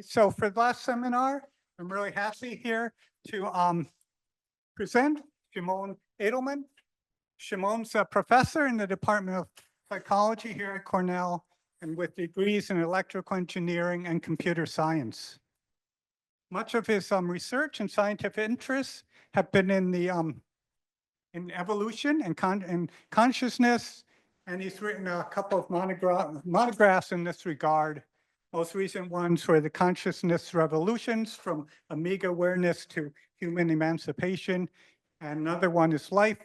So for the last seminar, I'm really happy here to present Shimon Edelman. Shimon's a professor in the Department of Psychology here at Cornell and with degrees in electrical engineering and computer science. Much of his research and scientific interests have been in the in evolution and consciousness, and he's written a couple of monographs in this regard. Most recent ones were the consciousness revolutions from Amiga awareness to human emancipation. And another one is life,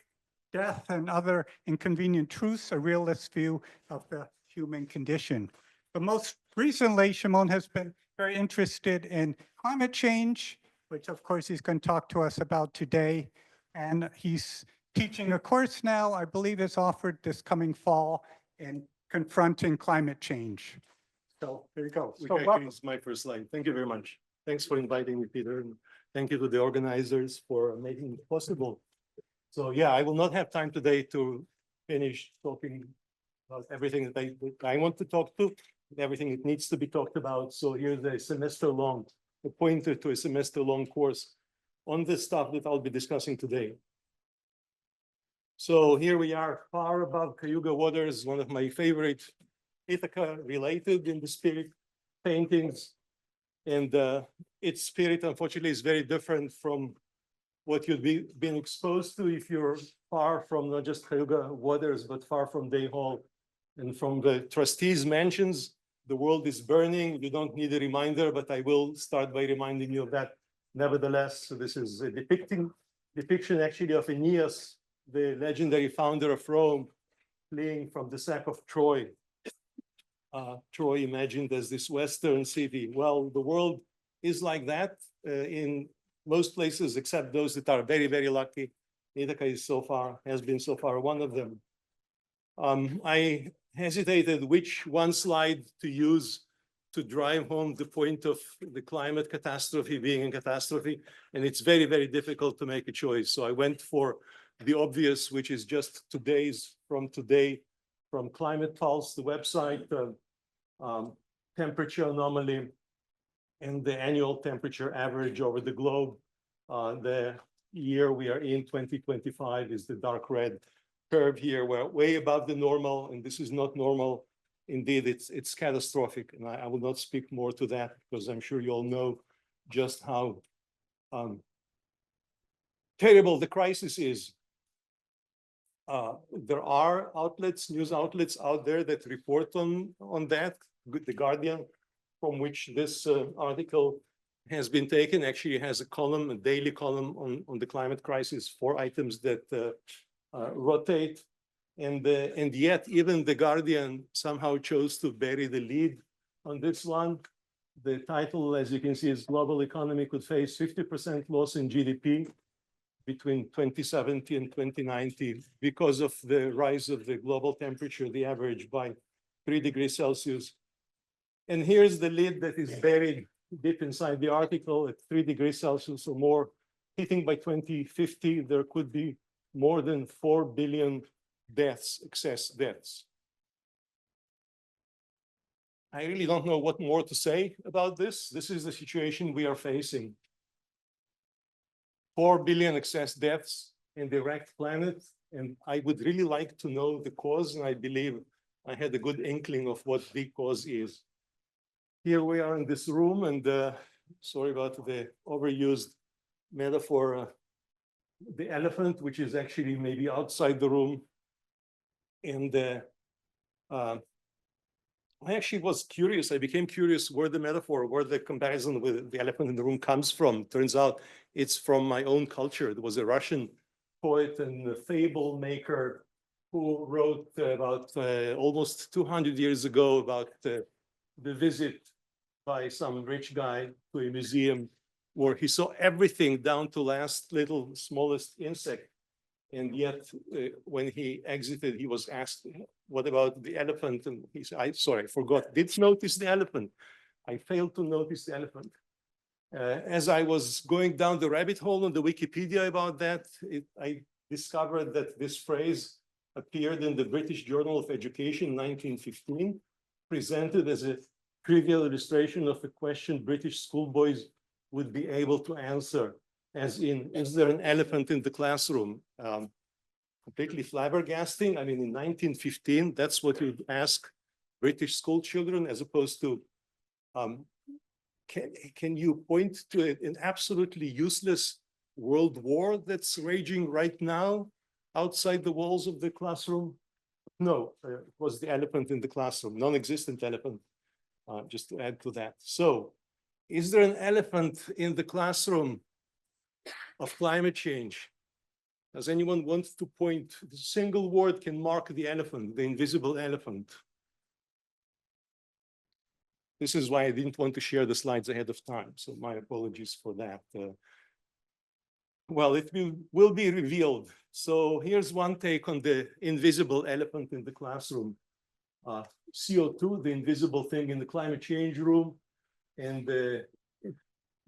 death, and other inconvenient truths, a realist view of the human condition. But most recently, Shimon has been very interested in climate change, which of course he's going to talk to us about today. And he's teaching a course now, I believe is offered this coming fall in confronting climate change. So there you go. So welcome. It's my first slide. Thank you very much. Thanks for inviting me, Peter. And thank you to the organizers for making it possible. So yeah, I will not have time today to finish talking about everything that I want to talk to, everything that needs to be talked about. So here's a semester-long, a pointer to a semester-long course on the stuff that I'll be discussing today. So here we are, far above Cayuga waters, one of my favorite Ithaca related in the spirit paintings. And its spirit, unfortunately, is very different from what you'd been exposed to if you're far from not just Cayuga waters, but far from Day Hall and from the trustees' mansions. The world is burning. You don't need a reminder, but I will start by reminding you of that nevertheless. So this is a depiction actually of Aeneas, the legendary founder of Rome, fleeing from the sack of Troy. Troy imagined as this Western city. Well, the world is like that in most places, except those that are very, very lucky. Ithaca has been so far one of them. I hesitated which one slide to use to drive home the point of the climate catastrophe being a catastrophe. And it's very, very difficult to make a choice. So I went for the obvious, which is just from Climate Pulse, the website, temperature anomaly, and the annual temperature average over the globe. The year we are in, 2025, is the dark red curve here. We're way above the normal, and this is not normal. Indeed, it's catastrophic, and I will not speak more to that because I'm sure you all know just how terrible the crisis is. There are news outlets out there that report on that. The Guardian, from which this article has been taken, actually has a daily column on the climate crisis, 4 items that rotate. And yet even the Guardian somehow chose to bury the lead on this one. The title, as you can see, is Global Economy Could Face 50% Loss in GDP between 2070 and 2090 because of the rise of the global temperature, the average by 3 degrees Celsius. And here's the lid that is buried deep inside the article at 3 degrees Celsius or more. Hitting by 2050, there could be more than 4 billion deaths, excess deaths. I really don't know what more to say about this. This is the situation we are facing. 4 billion excess deaths in the wrecked planet. And I would really like to know the cause. And I believe I had a good inkling of what the cause is. Here we are in this room, and sorry about the overused metaphor, the elephant, which is actually maybe outside the room. And I actually was curious. I became curious where the comparison with the elephant in the room comes from. Turns out it's from my own culture. There was a Russian poet and fable maker who wrote about almost 200 years ago about the visit by some rich guy to a museum where he saw everything down to last little smallest insect. And yet when he exited, he was asked, what about the elephant? And he said, I forgot, did notice the elephant. I failed to notice the elephant. As I was going down the rabbit hole on the Wikipedia about that, I discovered that this phrase appeared in the British Journal of Education in 1915, presented as a trivial illustration of a question British schoolboys would be able to answer, as in, is there an elephant in the classroom? Completely flabbergasting. I mean, in 1915, that's what you'd ask British school children, as opposed to, can you point to an absolutely useless world war that's raging right now outside the walls of the classroom? No, it was the elephant in the classroom, non-existent elephant, just to add to that. So, is there an elephant in the classroom of climate change? Does anyone want to point? The single word can mark the elephant, the invisible elephant. This is why I didn't want to share the slides ahead of time, so my apologies for that. Well, it will be revealed. So here's one take on the invisible elephant in the classroom. CO2, the invisible thing in the climate change room, and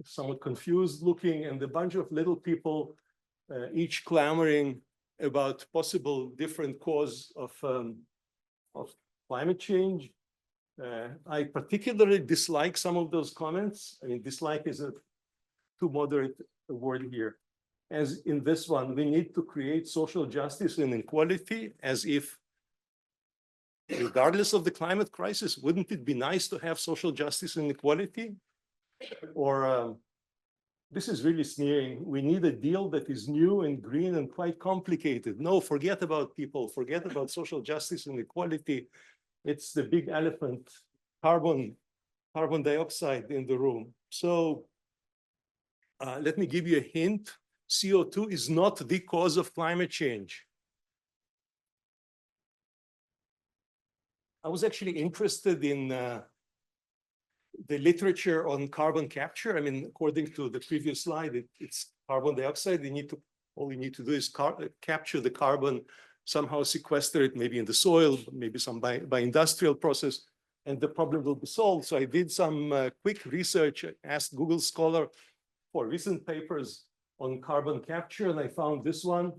somewhat confused looking, and a bunch of little people, each clamoring about possible different cause of climate change. I particularly dislike some of those comments. I mean, dislike is a too moderate a word here. As in this one, we need to create social justice and equality, as if, regardless of the climate crisis, wouldn't it be nice to have social justice and equality? Or this is really sneering. We need a deal that is new and green and quite complicated. No, forget about people, forget about social justice and equality. It's the big elephant, carbon dioxide in the room. So let me give you a hint. CO2 is not the cause of climate change. I was actually interested in the literature on carbon capture. I mean, according to the previous slide, it's carbon dioxide. All you need to do is capture the carbon, somehow sequester it, maybe in the soil, maybe some by industrial process, and the problem will be solved. So I did some quick research, asked Google Scholar for recent papers on carbon capture, and I found this one,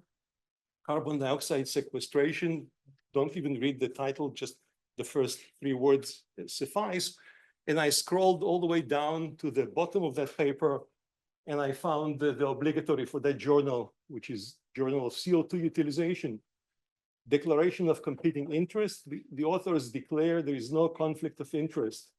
carbon dioxide sequestration. Don't even read the title, just the first 3 words suffice. And I scrolled all the way down to the bottom of that paper, and I found the obligatory for that journal, which is Journal of CO2 Utilization. Declaration of competing interest. The authors declare there is no conflict of interest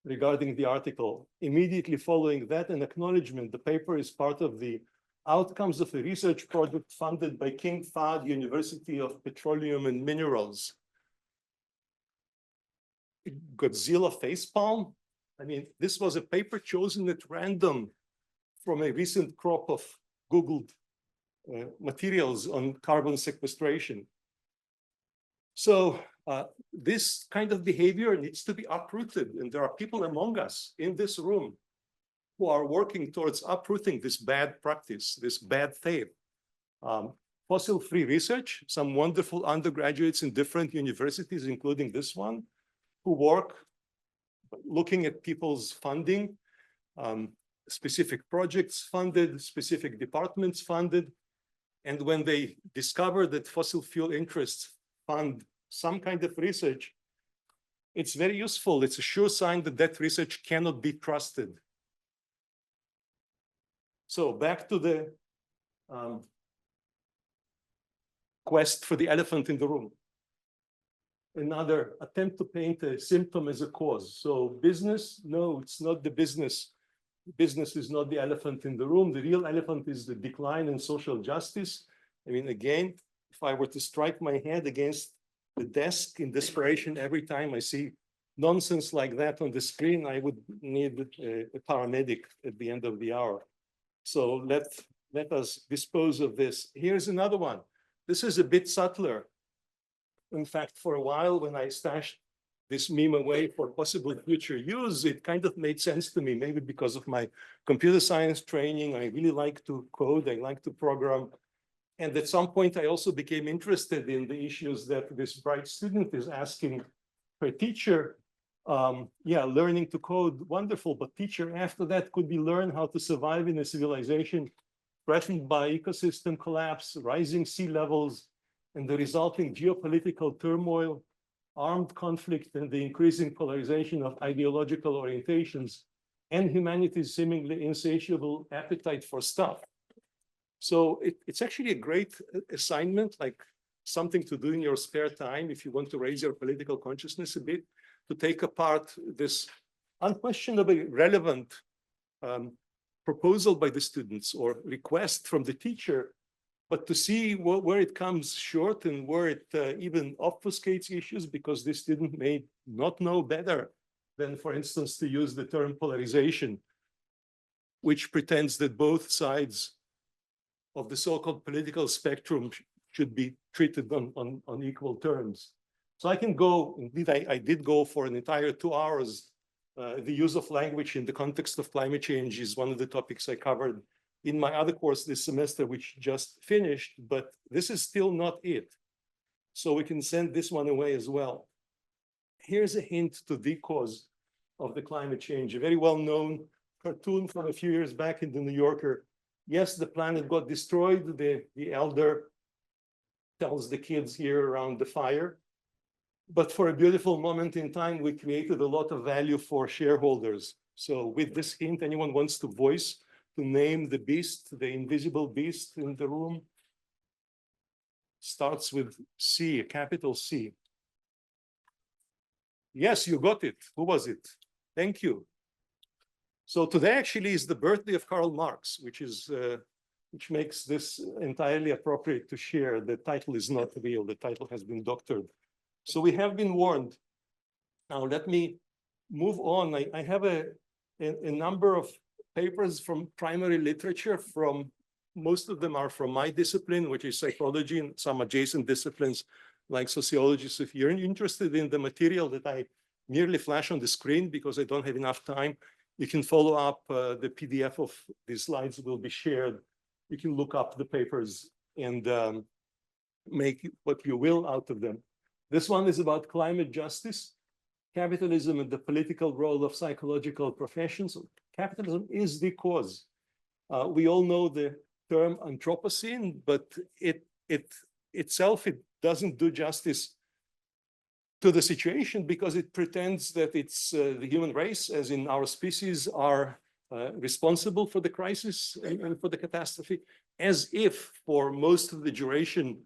regarding the article. Immediately following that, an acknowledgement. The paper is part of the outcomes of a research project funded by King Fahd University of Petroleum and Minerals. Godzilla facepalm. I mean, this was a paper chosen at random from a recent crop of Googled materials on carbon sequestration. So this kind of behavior needs to be uprooted. And there are people among us in this room who are working towards uprooting this bad practice, this bad faith. Fossil-free research, some wonderful undergraduates in different universities, including this one, who work looking at people's funding, specific projects funded, specific departments funded. And when they discover that fossil fuel interests fund some kind of research, it's very useful. It's a sure sign that that research cannot be trusted. So back to the quest for the elephant in the room. Another attempt to paint a symptom as a cause. So business, no, it's not the business. Business is not the elephant in the room. The real elephant is the decline in social justice. I mean, again, if I were to strike my head against the desk in desperation every time I see nonsense like that on the screen, I would need a paramedic at the end of the hour. So let us dispose of this. Here's another one. This is a bit subtler. In fact, for a while, when I stashed this meme away for possible future use, it kind of made sense to me, maybe because of my computer science training. I really like to code, I like to program. And at some point, I also became interested in the issues that this bright student is asking her teacher. Yeah, learning to code, wonderful, but teacher, after that, could we learn how to survive in a civilization threatened by ecosystem collapse, rising sea levels, and the resulting geopolitical turmoil? armed conflict and the increasing polarization of ideological orientations and humanity's seemingly insatiable appetite for stuff. So it's actually a great assignment, like something to do in your spare time if you want to raise your political consciousness a bit, to take apart this unquestionably relevant proposal by the students or request from the teacher, but to see where it comes short and where it even obfuscates issues, because the student may not know better than, for instance, to use the term polarization, which pretends that both sides of the so-called political spectrum should be treated on equal terms. So I can go, indeed, I did go for an entire 2 hours. The use of language in the context of climate change is one of the topics I covered in my other course this semester, which just finished, but this is still not it. So we can send this one away as well. Here's a hint to the cause of the climate change, a very well-known cartoon from a few years back in the New Yorker. Yes, the planet got destroyed. The elder tells the kids here around the fire. But for a beautiful moment in time, we created a lot of value for shareholders. So with this hint, anyone wants to voice, to name the beast, the invisible beast in the room? Starts with C, a capital C. Yes, you got it. Who was it? Thank you. So today actually is the birthday of Karl Marx, which makes this entirely appropriate to share. The title is not real. The title has been doctored. So we have been warned. Now let me move on. I have a number of papers from primary literature. From most of them are from my discipline, which is psychology, and some adjacent disciplines like sociology. So if you're interested in the material that I merely flash on the screen because I don't have enough time, you can follow up. The PDF of these slides will be shared. You can look up the papers and make what you will out of them. This one is about climate justice, capitalism, and the political role of psychological professions. Capitalism is the cause. We all know the term Anthropocene, but it itself doesn't do justice to the situation, because it pretends that it's the human race, as in our species, are responsible for the crisis and for the catastrophe, as if for most of the duration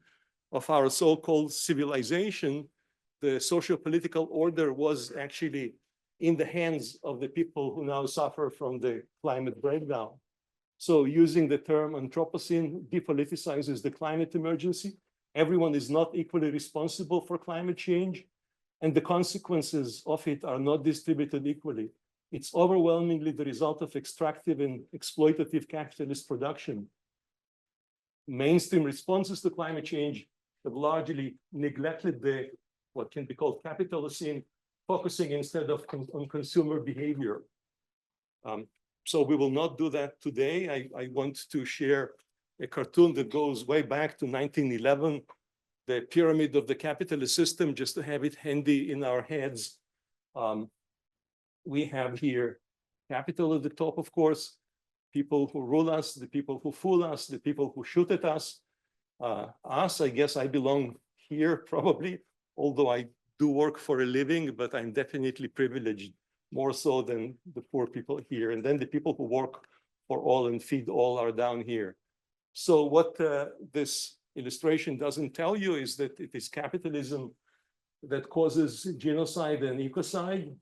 of our so-called civilization, the socio-political order was actually in the hands of the people who now suffer from the climate breakdown. So using the term Anthropocene depoliticizes the climate emergency. Everyone is not equally responsible for climate change, and the consequences of it are not distributed equally. It's overwhelmingly the result of extractive and exploitative capitalist production. Mainstream responses to climate change have largely neglected what can be called Capitalocene, focusing instead on consumer behavior. So we will not do that today. I want to share a cartoon that goes way back to 1911, the pyramid of the capitalist system, just to have it handy in our heads. We have here capital at the top, of course, people who rule us, the people who fool us, the people who shoot at us. I guess I belong here probably, although I do work for a living, but I'm definitely privileged, more so than the poor people here. And then the people who work for all and feed all are down here. So what this illustration doesn't tell you is that it is capitalism that causes genocide and ecocide.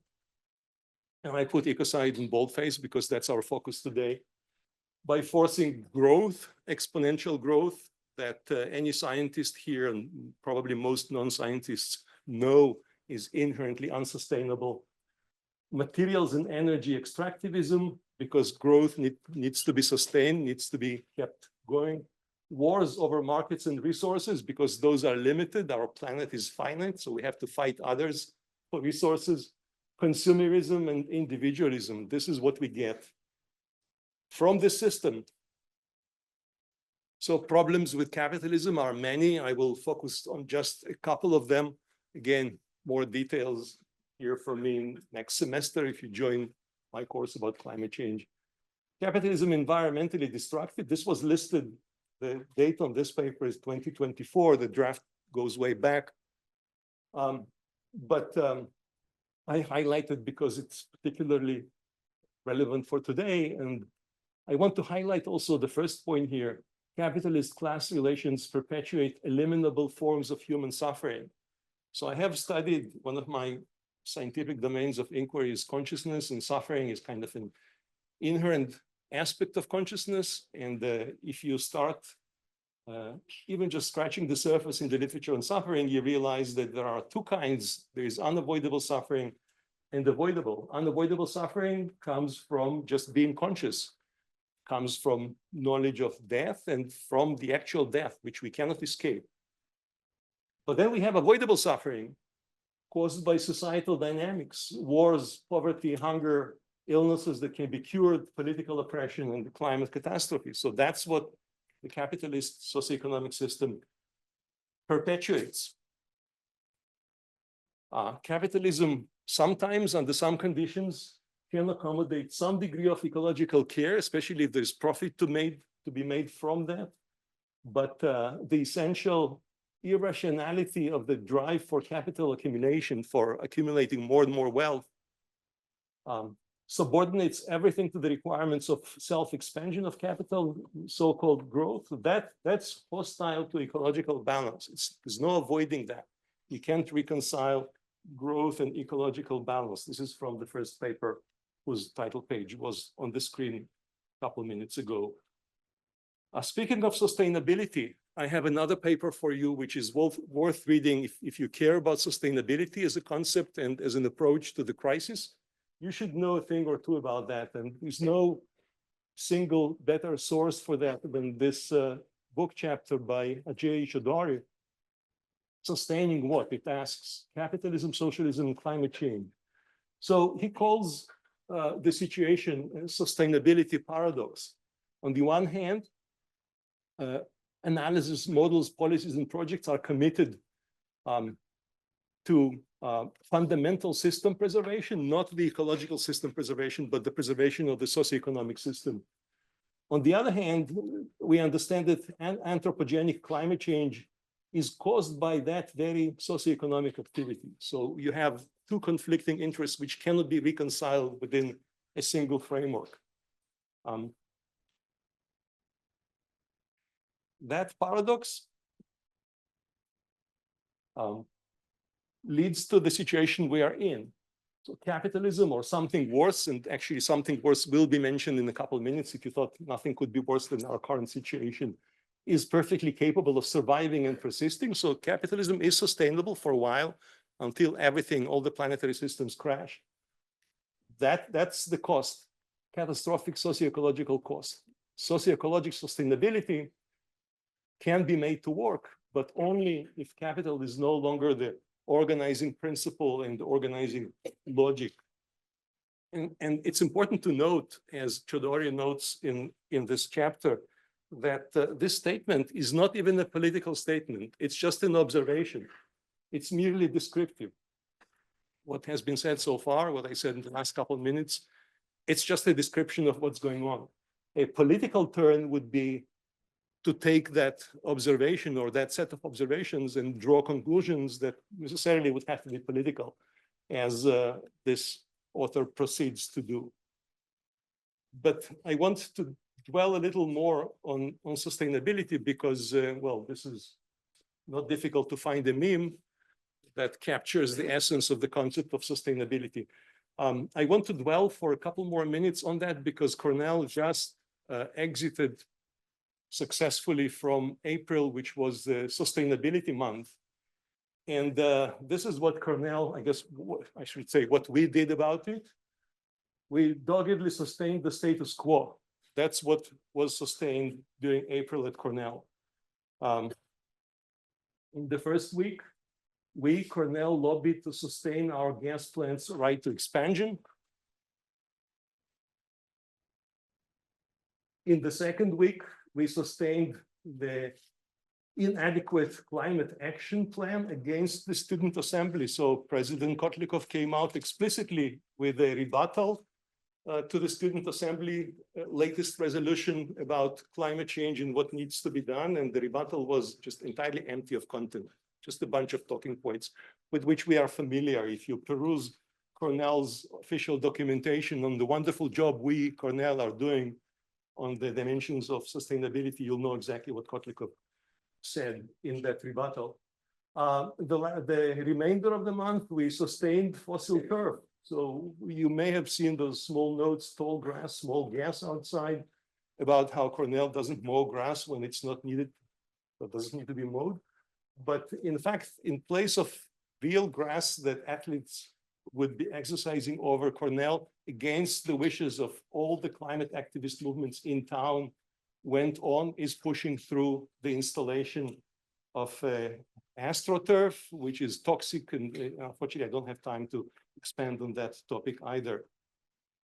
And I put ecocide in boldface because that's our focus today. By forcing growth, exponential growth, that any scientist here and probably most non-scientists know is inherently unsustainable. Materials and energy extractivism, because growth needs to be sustained, needs to be kept going. Wars over markets and resources, because those are limited. Our planet is finite, so we have to fight others for resources. Consumerism and individualism, this is what we get from the system. So problems with capitalism are many. I will focus on just a couple of them. Again, more details here from me next semester if you join my course about climate change. Capitalism environmentally destructive. This was listed, the date on this paper is 2024. The draft goes way back. But I highlight it because it's particularly relevant for today. And I want to highlight also the first point here. Capitalist class relations perpetuate eliminable forms of human suffering. So I have studied, one of my scientific domains of inquiry is consciousness, and suffering is kind of an inherent aspect of consciousness. And if you start even just scratching the surface in the literature on suffering, you realize that there are two kinds. There is unavoidable suffering and avoidable. Unavoidable suffering comes from just being conscious, comes from knowledge of death and from the actual death, which we cannot escape. But then we have avoidable suffering caused by societal dynamics, wars, poverty, hunger, illnesses that can be cured, political oppression, and climate catastrophe. So that's what the capitalist socioeconomic system perpetuates. Capitalism sometimes, under some conditions, can accommodate some degree of ecological care, especially if there's profit to be made from that. But the essential irrationality of the drive for capital accumulation, for accumulating more and more wealth, subordinates everything to the requirements of self-expansion of capital, so-called growth. That's hostile to ecological balance. There's no avoiding that. You can't reconcile growth and ecological balance. This is from the first paper, whose title page was on the screen a couple minutes ago. Speaking of sustainability, I have another paper for you, which is worth reading if you care about sustainability as a concept and as an approach to the crisis. You should know a thing or two about that. And there's no single better source for that than this book chapter by Ajay Chaudhary, Sustaining What? It asks, Capitalism, Socialism, and Climate Change. So he calls the situation a sustainability paradox. On the one hand, analysis, models, policies, and projects are committed to fundamental system preservation, not the ecological system preservation, but the preservation of the socioeconomic system. On the other hand, we understand that anthropogenic climate change is caused by that very socioeconomic activity. So you have two conflicting interests which cannot be reconciled within a single framework. That paradox leads to the situation we are in. So capitalism, or something worse, and actually something worse will be mentioned in a couple of minutes if you thought nothing could be worse than our current situation, is perfectly capable of surviving and persisting. So capitalism is sustainable for a while until everything, all the planetary systems crash. That's the cost, catastrophic socio-ecological cost. Socio-ecological sustainability can be made to work, but only if capital is no longer the organizing principle and organizing logic. And it's important to note, as Chaudhary notes in this chapter, that this statement is not even a political statement. It's just an observation. It's merely descriptive. What has been said so far, what I said in the last couple of minutes, it's just a description of what's going on. A political turn would be to take that observation or that set of observations and draw conclusions that necessarily would have to be political, as this author proceeds to do. But I want to dwell a little more on sustainability because, well, this is not difficult to find a meme that captures the essence of the concept of sustainability. I want to dwell for a couple more minutes on that because Cornell just exited successfully from April, which was the sustainability month. And this is what Cornell, I guess, I should say, what we did about it. We doggedly sustained the status quo. That's what was sustained during April at Cornell. In the first week, we, Cornell, lobbied to sustain our gas plant's right to expansion. In the second week, we sustained the inadequate climate action plan against the student assembly. So President Kotlikov came out explicitly with a rebuttal to the student assembly latest resolution about climate change and what needs to be done. And the rebuttal was just entirely empty of content, just a bunch of talking points. with which we are familiar. If you peruse Cornell's official documentation on the wonderful job we, Cornell, are doing on the dimensions of sustainability, you'll know exactly what Kotlikov said in that rebuttal. The remainder of the month, we sustained fossil turf. So you may have seen those small notes, tall grass, small gas outside, about how Cornell doesn't mow grass when it's not needed, or doesn't need to be mowed. But in fact, in place of real grass that athletes would be exercising over, Cornell, against the wishes of all the climate activist movements in town, is pushing through the installation of AstroTurf, which is toxic, and unfortunately, I don't have time to expand on that topic either.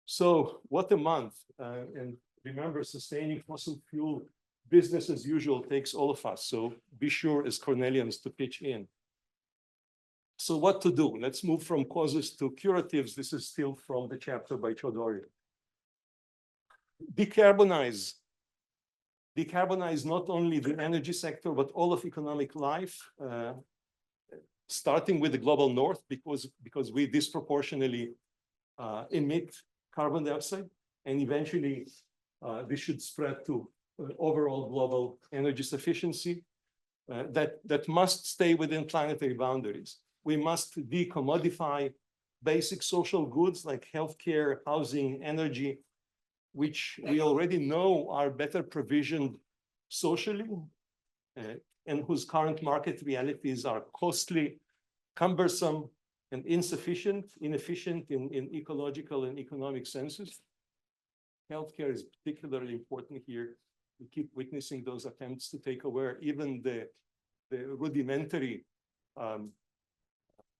So what a month. And remember, sustaining fossil fuel business as usual takes all of us. So be sure as Cornellians to pitch in. So what to do? Let's move from causes to curatives. This is still from the chapter by Chodori. Decarbonize. Decarbonize not only the energy sector, but all of economic life, starting with the global north, because we disproportionately emit carbon dioxide, and eventually this should spread to overall global energy sufficiency that must stay within planetary boundaries. We must decommodify basic social goods like healthcare, housing, energy, which we already know are better provisioned socially and whose current market realities are costly, cumbersome, and inefficient in ecological and economic senses. Healthcare is particularly important here. We keep witnessing those attempts to take away even the rudimentary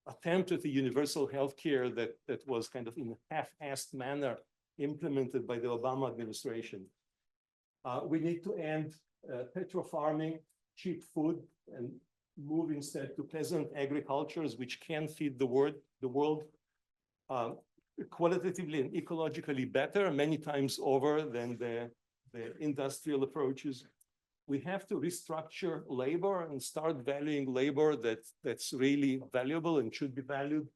attempt at the universal healthcare that was kind of in a half-assed manner implemented by the Obama administration. We need to end petro-farming, cheap food, and move instead to peasant agricultures, which can feed the world qualitatively and ecologically better, many times over than the industrial approaches. We have to restructure labor and start valuing labor that's really valuable and should be valued.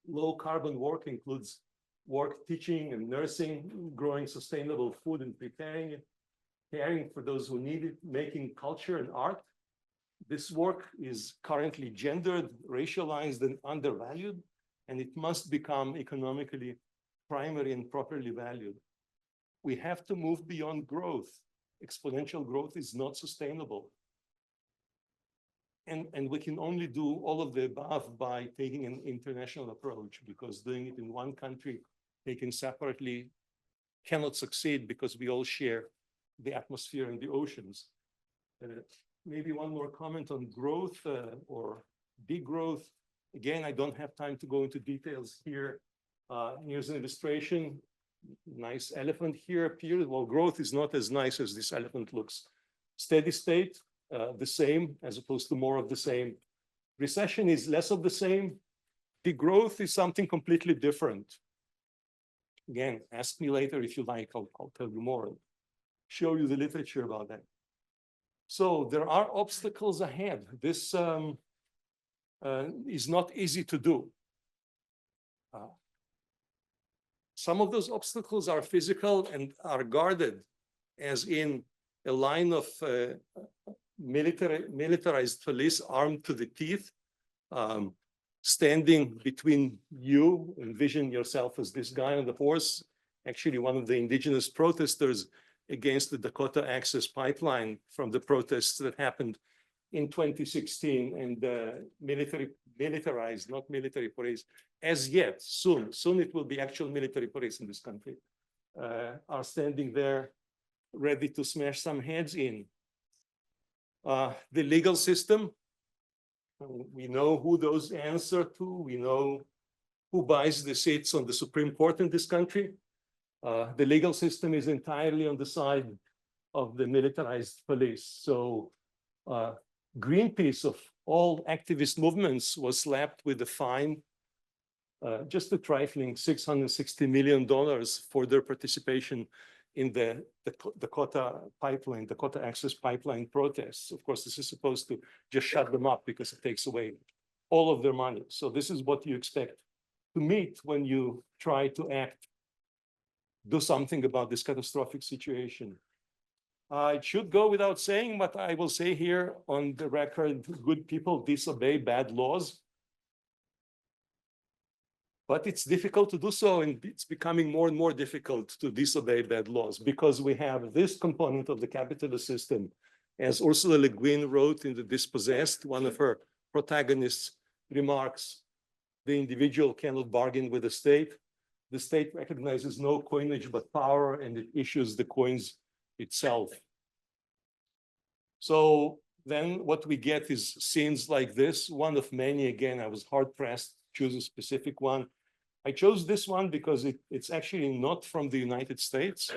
Low carbon work includes work teaching and nursing, growing sustainable food and preparing it, caring for those who need it, making culture and art. This work is currently gendered, racialized, and undervalued, and it must become economically primary and properly valued. We have to move beyond growth. Exponential growth is not sustainable. And we can only do all of the above by taking an international approach, because doing it in one country, taken separately, cannot succeed because we all share the atmosphere and the oceans. Maybe one more comment on growth or degrowth. Again, I don't have time to go into details here. Here's an illustration. Nice elephant here appears. Well, growth is not as nice as this elephant looks. Steady state, the same, as opposed to more of the same. Recession is less of the same. Degrowth is something completely different. Again, ask me later if you like, I'll tell you more, show you the literature about that. So there are obstacles ahead. This is not easy to do. Some of those obstacles are physical and are guarded, as in a line of militarized police armed to the teeth, standing between you. Envision yourself as this guy on the horse, actually one of the indigenous protesters against the Dakota Access Pipeline from the protests that happened in 2016, and militarized, not military police, as yet, soon it will be actual military police in this country, are standing there ready to smash some heads in. The legal system, we know who those answer to, we know who buys the seats on the Supreme Court in this country. The legal system is entirely on the side of the militarized police. So Greenpeace, of all activist movements, was slapped with a fine, just a trifling $660 million for their participation in the Dakota pipeline, Dakota Access Pipeline protests. Of course, this is supposed to just shut them up because it takes away all of their money. So this is what you expect to meet when you try to do something about this catastrophic situation. It should go without saying, but I will say here on the record, good people disobey bad laws. But it's difficult to do so, and it's becoming more and more difficult to disobey bad laws because we have this component of the capitalist system. As Ursula Le Guin wrote in The Dispossessed, one of her protagonists remarks, the individual cannot bargain with the state. The state recognizes no coinage but power, and it issues the coins itself. So then what we get is scenes like this, one of many. Again, I was hard pressed to choose a specific one. I chose this one because it's actually not from the United States.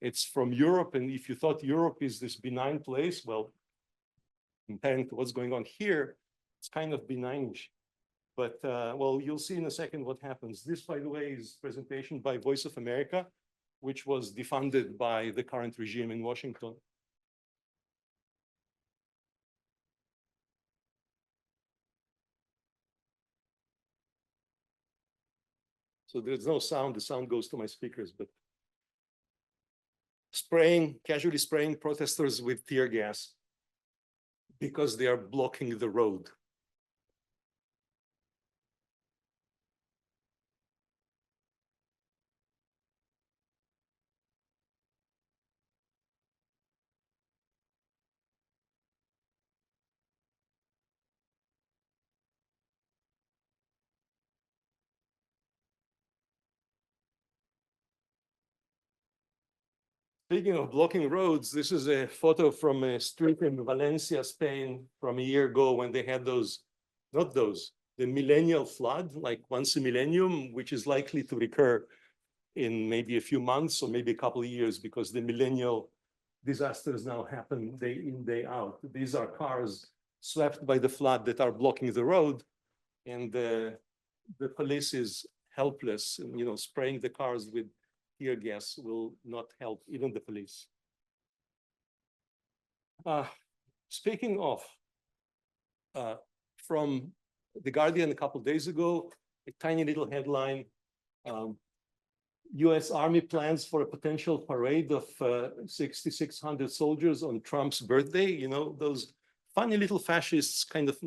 It's from Europe. And if you thought Europe is this benign place, well, comparing to what's going on here, it's kind of benignish. But well, you'll see in a second what happens. This, by the way, is a presentation by Voice of America, which was defunded by the current regime in Washington. So there's no sound. The sound goes to my speakers, but casually spraying protesters with tear gas because they are blocking the road. Speaking of blocking roads, this is a photo from a street in Valencia, Spain, from a year ago when they had the millennial flood, like once a millennium, which is likely to recur in maybe a few months or maybe a couple of years because the millennial disasters now happen day in, day out. These are cars swept by the flood that are blocking the road, and the police is helpless, and, spraying the cars with tear gas will not help even the police. Speaking of, from The Guardian a couple of days ago, a tiny little headline, US Army plans for a potential parade of 6,600 soldiers on Trump's birthday. Those funny little fascists kind of,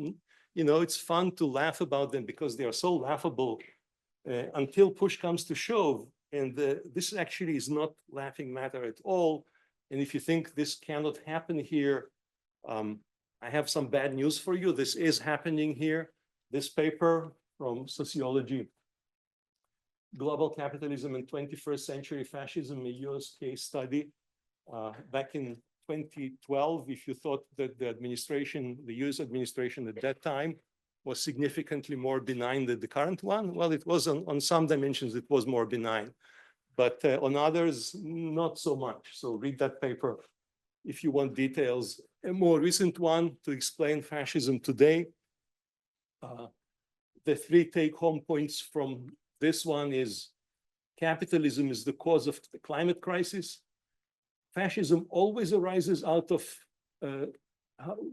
it's fun to laugh about them because they are so laughable until push comes to shove. And this actually is not laughing matter at all. And if you think this cannot happen here, I have some bad news for you. This is happening here. This paper from Sociology, Global Capitalism and 21st Century Fascism, a US case study, back in 2012, if you thought that the US administration at that time was significantly more benign than the current one, well, it was on some dimensions, it was more benign, but on others, not so much. So read that paper if you want details. A more recent one to explain fascism today. The three take-home points from this one is capitalism is the cause of the climate crisis. Fascism always arises out of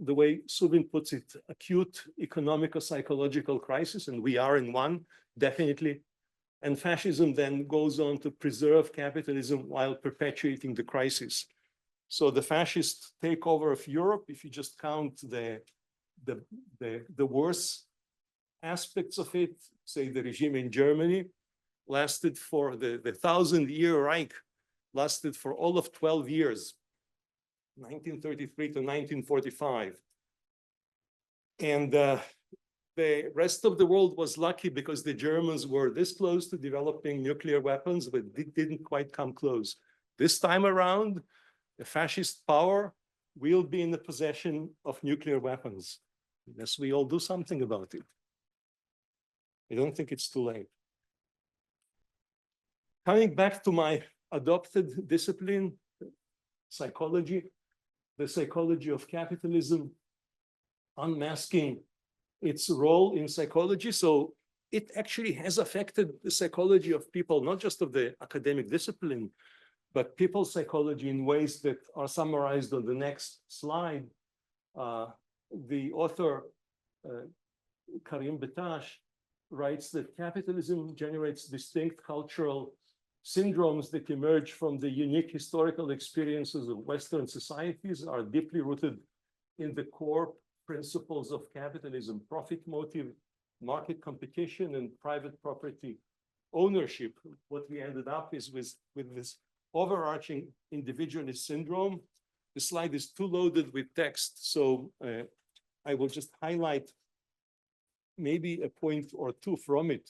the way Subin puts it, acute economic or psychological crisis, and we are in one, definitely. And fascism then goes on to preserve capitalism while perpetuating the crisis. So the fascist takeover of Europe, if you just count the worst aspects of it, say the regime in Germany, lasted for the 1,000-year Reich, lasted for all of 12 years. 1933 to 1945. And the rest of the world was lucky because the Germans were this close to developing nuclear weapons, but it didn't quite come close. This time around, the fascist power will be in the possession of nuclear weapons, unless we all do something about it. I don't think it's too late. Coming back to my adopted discipline, psychology, the psychology of capitalism, unmasking its role in psychology. So it actually has affected the psychology of people, not just of the academic discipline, but people's psychology in ways that are summarized on the next slide. The author Karim Betash, writes that capitalism generates distinct cultural syndromes that emerge from the unique historical experiences of Western societies, are deeply rooted in the core principles of capitalism: profit motive, market competition, and private property ownership. What we ended up is with this overarching individualist syndrome. The slide is too loaded with text, so I will just highlight maybe a point or two from it.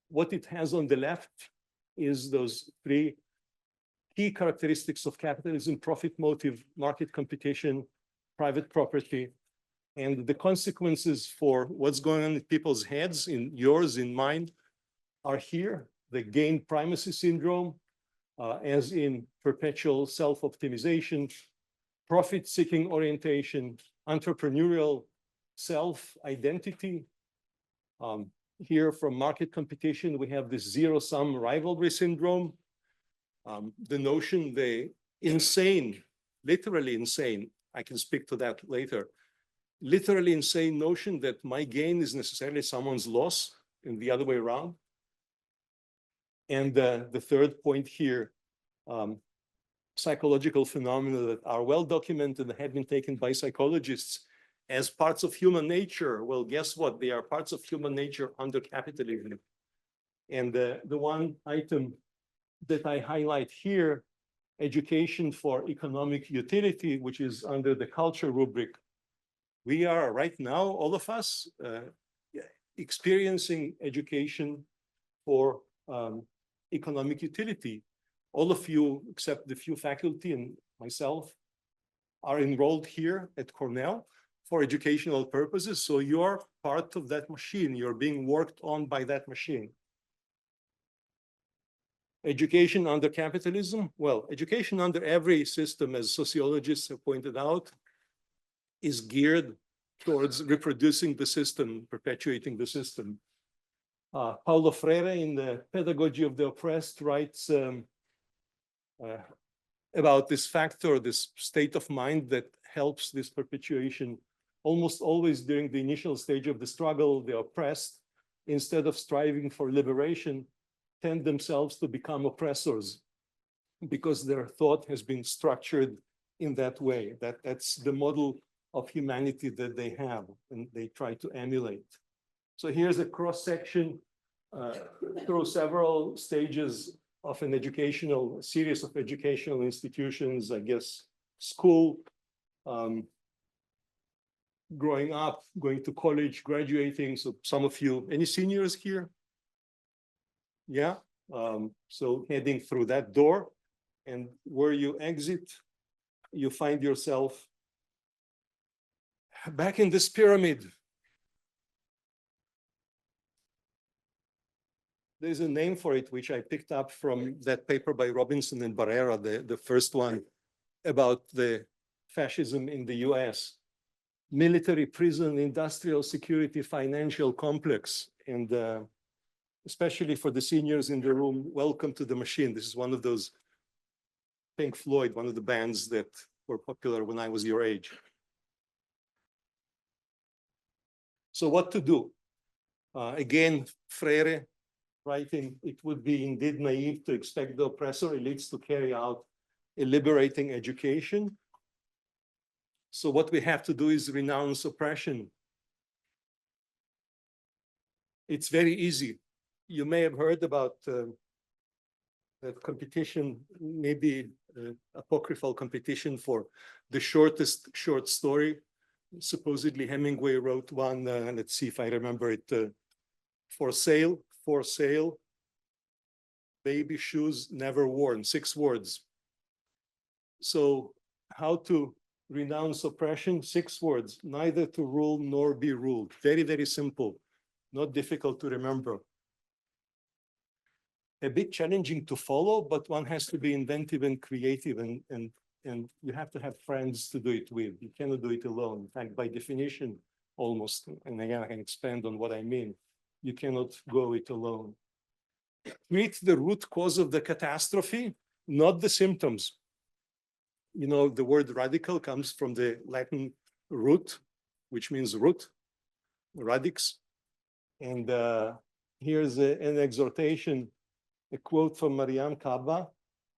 What it has on the left is those three key characteristics of capitalism: profit motive, market competition, private property, and the consequences for what's going on in people's heads, in yours, in mine, are here. The gain primacy syndrome, as in perpetual self-optimization, profit-seeking orientation, entrepreneurial self-identity. Here from market competition, we have this zero-sum rivalry syndrome. The notion, the insane, literally insane, I can speak to that later, literally insane notion that my gain is necessarily someone's loss and the other way around. And the third point here, psychological phenomena that are well documented and have been taken by psychologists as parts of human nature. Well, guess what? They are parts of human nature under capitalism. And the one item that I highlight here, education for economic utility, which is under the culture rubric. We are right now, all of us, experiencing education for economic utility. All of you, except the few faculty and myself, are enrolled here at Cornell for educational purposes. So you're part of that machine. You're being worked on by that machine. Education under capitalism? Well, education under every system, as sociologists have pointed out, is geared towards reproducing the system, perpetuating the system. Paulo Freire, in the Pedagogy of the Oppressed, writes about this factor, this state of mind that helps this perpetuation. Almost always during the initial stage of the struggle, the oppressed, instead of striving for liberation, tend themselves to become oppressors because their thought has been structured in that way. That's the model of humanity that they have and they try to emulate. So here's a cross-section through several stages of an educational, series of educational institutions, I guess, school, growing up, going to college, graduating. So some of you, any seniors here? Yeah, so heading through that door, and where you exit, you find yourself back in this pyramid. There's a name for it, which I picked up from that paper by Robinson and Barrera, the first one about the fascism in the US. Military, prison, industrial security, financial complex. And especially for the seniors in the room, welcome to the machine. This is one of those Pink Floyd, one of the bands that were popular when I was your age. So what to do? Again, Freire writing, it would be indeed naive to expect the oppressor elites to carry out a liberating education. So what we have to do is renounce oppression. It's very easy. You may have heard about that competition, maybe apocryphal competition for the shortest short story. Supposedly Hemingway wrote one, let's see if I remember it, for sale, baby shoes never worn, 6 words. So how to renounce oppression? 6 words: neither to rule nor be ruled. Very, very simple, not difficult to remember. A bit challenging to follow, but one has to be inventive and creative, and you have to have friends to do it with. You cannot do it alone. In fact, by definition, almost, and again, I can expand on what I mean. You cannot go it alone. Treat the root cause of the catastrophe, not the symptoms. You know, the word radical comes from the Latin root, which means root. radix. And here's an exhortation, a quote from Mariam Kaba,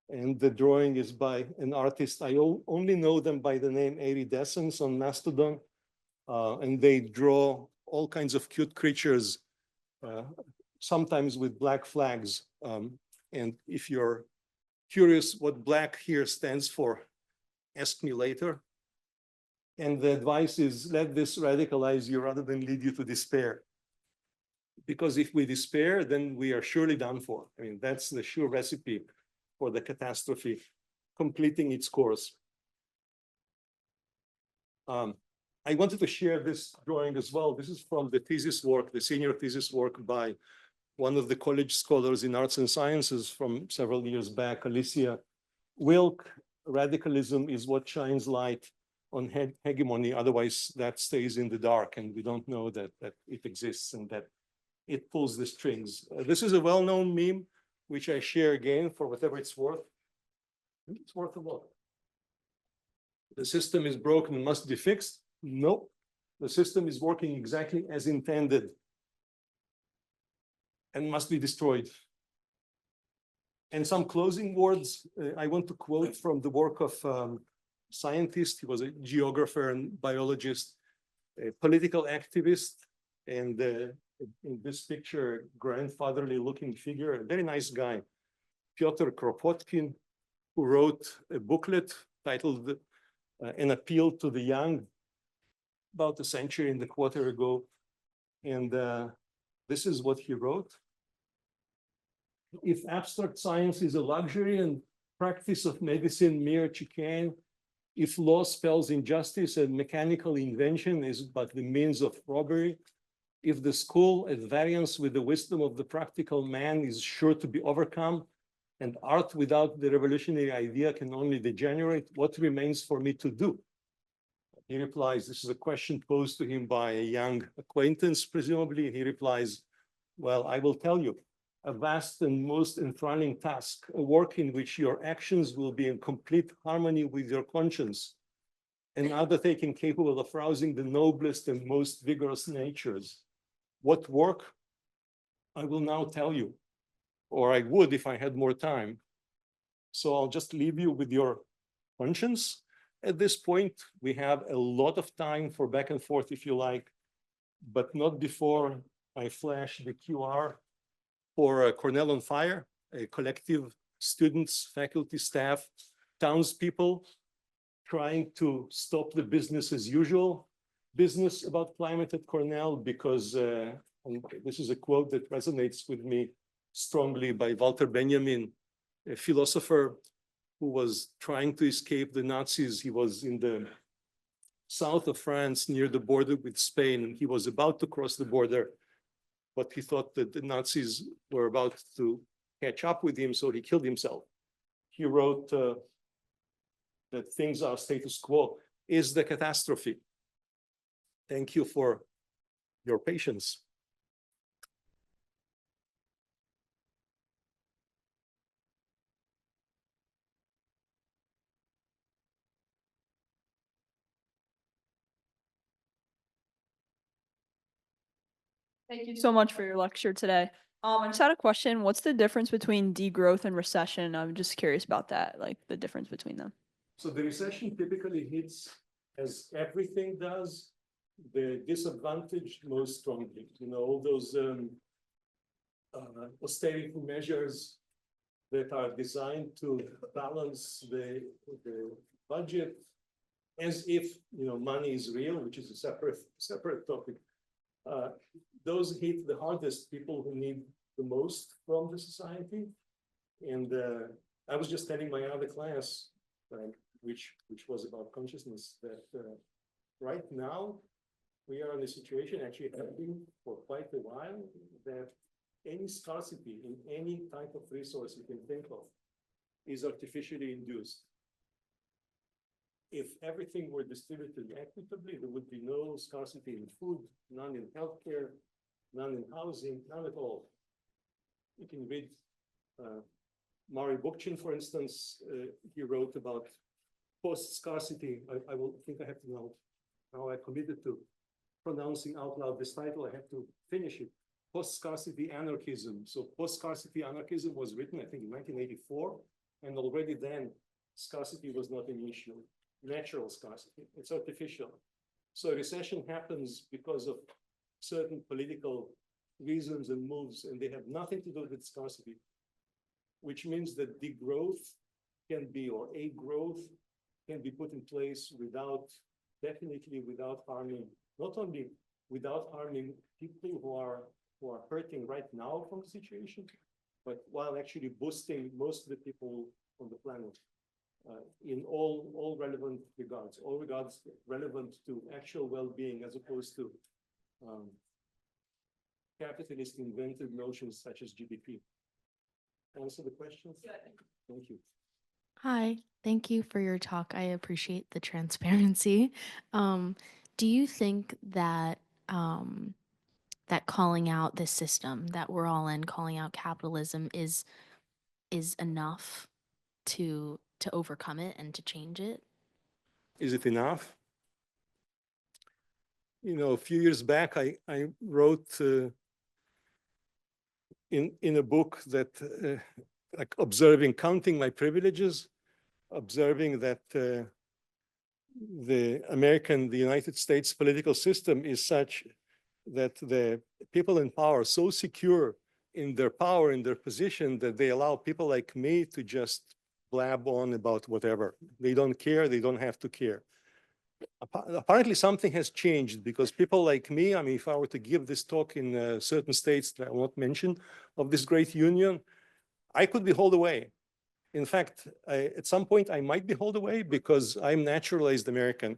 and the drawing is by an artist. I only know them by the name Iridescence on Mastodon, and they draw all kinds of cute creatures, sometimes with black flags. And if you're curious what black here stands for, ask me later. And the advice is let this radicalize you rather than lead you to despair. Because if we despair, then we are surely done for. I mean, that's the sure recipe for the catastrophe completing its course. I wanted to share this drawing as well. This is from the thesis work, the senior thesis work by one of the college scholars in arts and sciences from several years back, Alicia Wilk. Radicalism is what shines light on hegemony. Otherwise, that stays in the dark, and we don't know that it exists and that it pulls the strings. This is a well-known meme, which I share again for whatever it's worth. It's worth a lot. The system is broken and must be fixed. Nope. The system is working exactly as intended and must be destroyed. And some closing words. I want to quote from the work of scientist. He was a geographer and biologist, a political activist, and in this picture, grandfatherly looking figure, a very nice guy, Pyotr Kropotkin, who wrote a booklet titled An Appeal to the Young about a century and a quarter ago. And this is what he wrote. If abstract science is a luxury and practice of medicine mere chicane, if law spells injustice and mechanical invention is but the means of robbery, if the school at variance with the wisdom of the practical man is sure to be overcome, and art without the revolutionary idea can only degenerate, what remains for me to do? He replies, this is a question posed to him by a young acquaintance, presumably. He replies, well, I will tell you, a vast and most enthralling task, a work in which your actions will be in complete harmony with your conscience, an undertaking capable of rousing the noblest and most vigorous natures. What work? I will now tell you, or I would if I had more time. So I'll just leave you with your conscience. At this point, we have a lot of time for back and forth, if you like, but not before I flash the QR for Cornell on Fire, a collective, students, faculty, staff, townspeople trying to stop the business as usual business about climate at Cornell, because this is a quote that resonates with me strongly by Walter Benjamin, a philosopher who was trying to escape the Nazis. He was in the south of France near the border with Spain, and he was about to cross the border, but he thought that the Nazis were about to catch up with him, so he killed himself. He wrote that things are status quo is the catastrophe. Thank you for your patience. Thank you so much for your lecture today. I just had a question. What's the difference between degrowth and recession? I'm just curious about that, like the difference between them. So the recession typically hits, as everything does, the disadvantaged most strongly. You know, all those austerity measures that are designed to balance the budget as if, you know, money is real, which is a separate topic. Those hit the hardest people who need the most from the society. And I was just telling my other class, which was about consciousness, that right now we are in a situation, actually have been for quite a while, that any scarcity in any type of resource you can think of is artificially induced. If everything were distributed equitably, there would be no scarcity in food, none in healthcare, none in housing, none at all. You can read Mari Bookchin, for instance. He wrote about post-scarcity. I will think I have to know how I committed to pronouncing out loud this title, I have to finish it. Post-scarcity anarchism. So post-scarcity anarchism was written, I think, in 1984, and already then scarcity was not an issue. Natural scarcity, it's artificial. So recession happens because of certain political reasons and moves, and they have nothing to do with scarcity, which means that degrowth can be, or a growth can be put in place without, definitely without harming, not only without harming people who are hurting right now from the situation, but while actually boosting most of the people on the planet in all relevant regards, all regards relevant to actual well-being as opposed to capitalist invented notions such as GDP. Answer the questions? Thank you. Hi, thank you for your talk. I appreciate the transparency. Do you think that that calling out this system that we're all in, calling out capitalism, is enough to overcome it and to change it? Is it enough? You know, a few years back, I wrote in a book that like observing, counting my privileges, observing that the United States political system is such that the people in power are so secure in their power, in their position, that they allow people like me to just blab on about whatever. They don't care, they don't have to care. Apparently something has changed, because people like me, I mean, if I were to give this talk in certain states that I won't mention of this great union, I could be hauled away. In fact, at some point I might be hauled away because I'm naturalized American.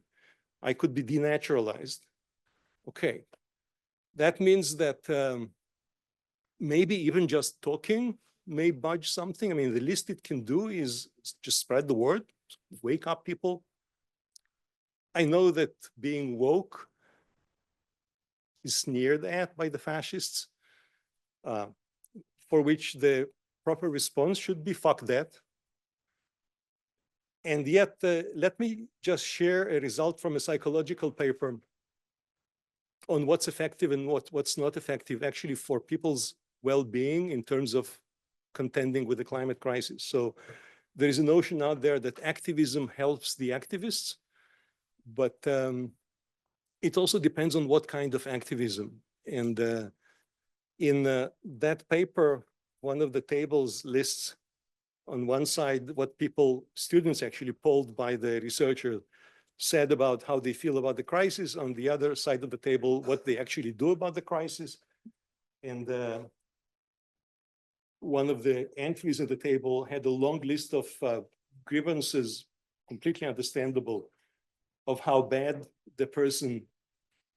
I could be denaturalized. Okay, that means that maybe even just talking may budge something. I mean, the least it can do is just spread the word, wake up people. I know that being woke is sneered at by the fascists, for which the proper response should be fuck that. And yet, let me just share a result from a psychological paper on what's effective and what's not effective actually for people's well-being in terms of contending with the climate crisis. So there is a notion out there that activism helps the activists, but it also depends on what kind of activism. And in that paper, one of the tables lists on one side what students actually polled by the researcher said about how they feel about the crisis. On the other side of the table, what they actually do about the crisis. And one of the entries at the table had a long list of grievances, completely understandable, of how bad the person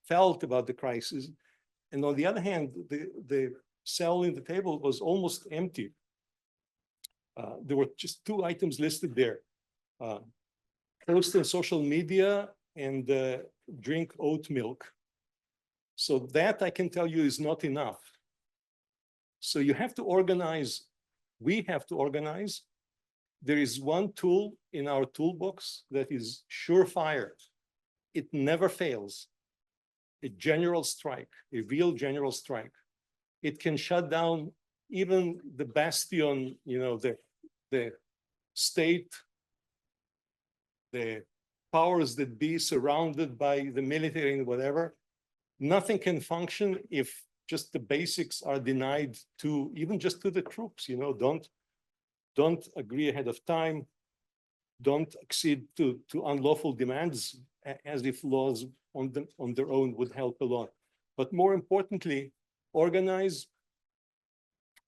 felt about the crisis. And on the other hand, the cell in the table was almost empty. There were just two items listed there. Post on social media and drink oat milk. So that I can tell you is not enough. So you have to organize, we have to organize. There is one tool in our toolbox that is surefire. It never fails. A general strike, a real general strike. It can shut down even the bastion, you know, the state, the powers that be surrounded by the military and whatever. Nothing can function if just the basics are denied to, even just to the troops, you know, don't agree ahead of time, don't accede to unlawful demands, as if laws on their own would help a lot. But more importantly, organize,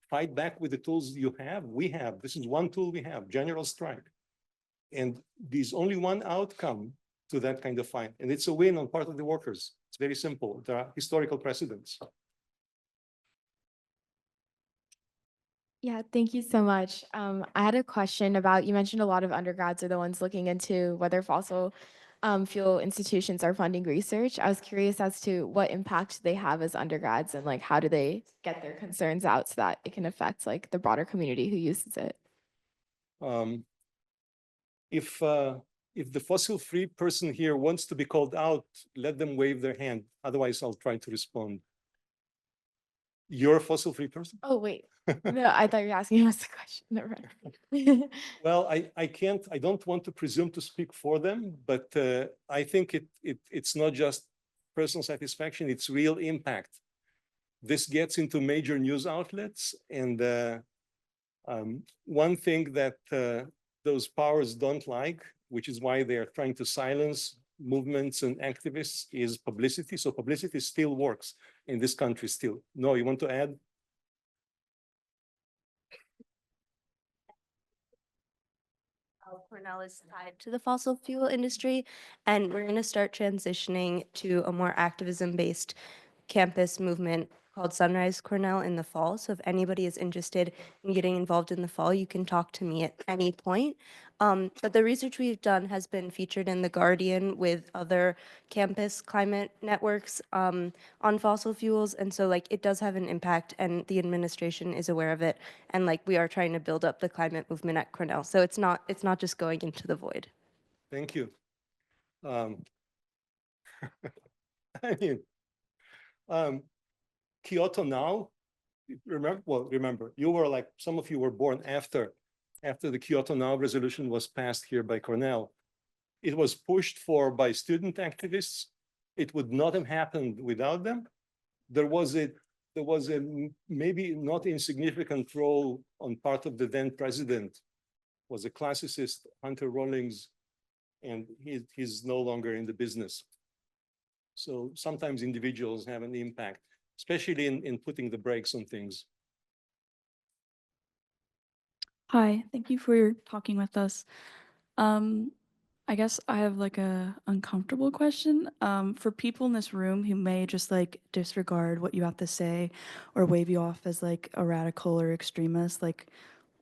fight back with the tools you have, we have. This is one tool we have, general strike. And there's only one outcome to that kind of fight, and it's a win on part of the workers. It's very simple. There are historical precedents. Yeah, thank you so much. I had a question about, you mentioned a lot of undergrads are the ones looking into whether fossil fuel institutions are funding research. I was curious as to what impact they have as undergrads, and like how do they get their concerns out so that it can affect like the broader community who uses it. If if the fossil-free person here wants to be called out, let them wave their hand. Otherwise, I'll try to respond. You're a fossil-free person? Oh, wait. No, I thought you were asking us the question. Never mind. Well, I don't want to presume to speak for them, but I think it's not just personal satisfaction, it's real impact. This gets into major news outlets, and one thing that those powers don't like, which is why they're trying to silence movements and activists, is publicity. So publicity still works in this country still. No, you want to add? Cornell is tied to the fossil fuel industry, and we're going to start transitioning to a more activism-based campus movement called Sunrise Cornell in the fall. So if anybody is interested in getting involved in the fall, you can talk to me at any point. But the research we've done has been featured in The Guardian with other campus climate networks on fossil fuels. And so like it does have an impact, and the administration is aware of it. And like we are trying to build up the climate movement at Cornell. So it's not just going into the void. Thank you. I mean, Kyoto now, remember, you were like, some of you were born after the Kyoto Now resolution was passed here by Cornell. It was pushed for by student activists. It would not have happened without them. There was a maybe not insignificant role on part of the then president, was a classicist, Hunter Rawlings, and he's no longer in the business. So sometimes individuals have an impact, especially in putting the brakes on things. Hi, thank you for talking with us. I guess I have like a uncomfortable question. For people in this room who may just like disregard what you have to say or wave you off as like a radical or extremist, like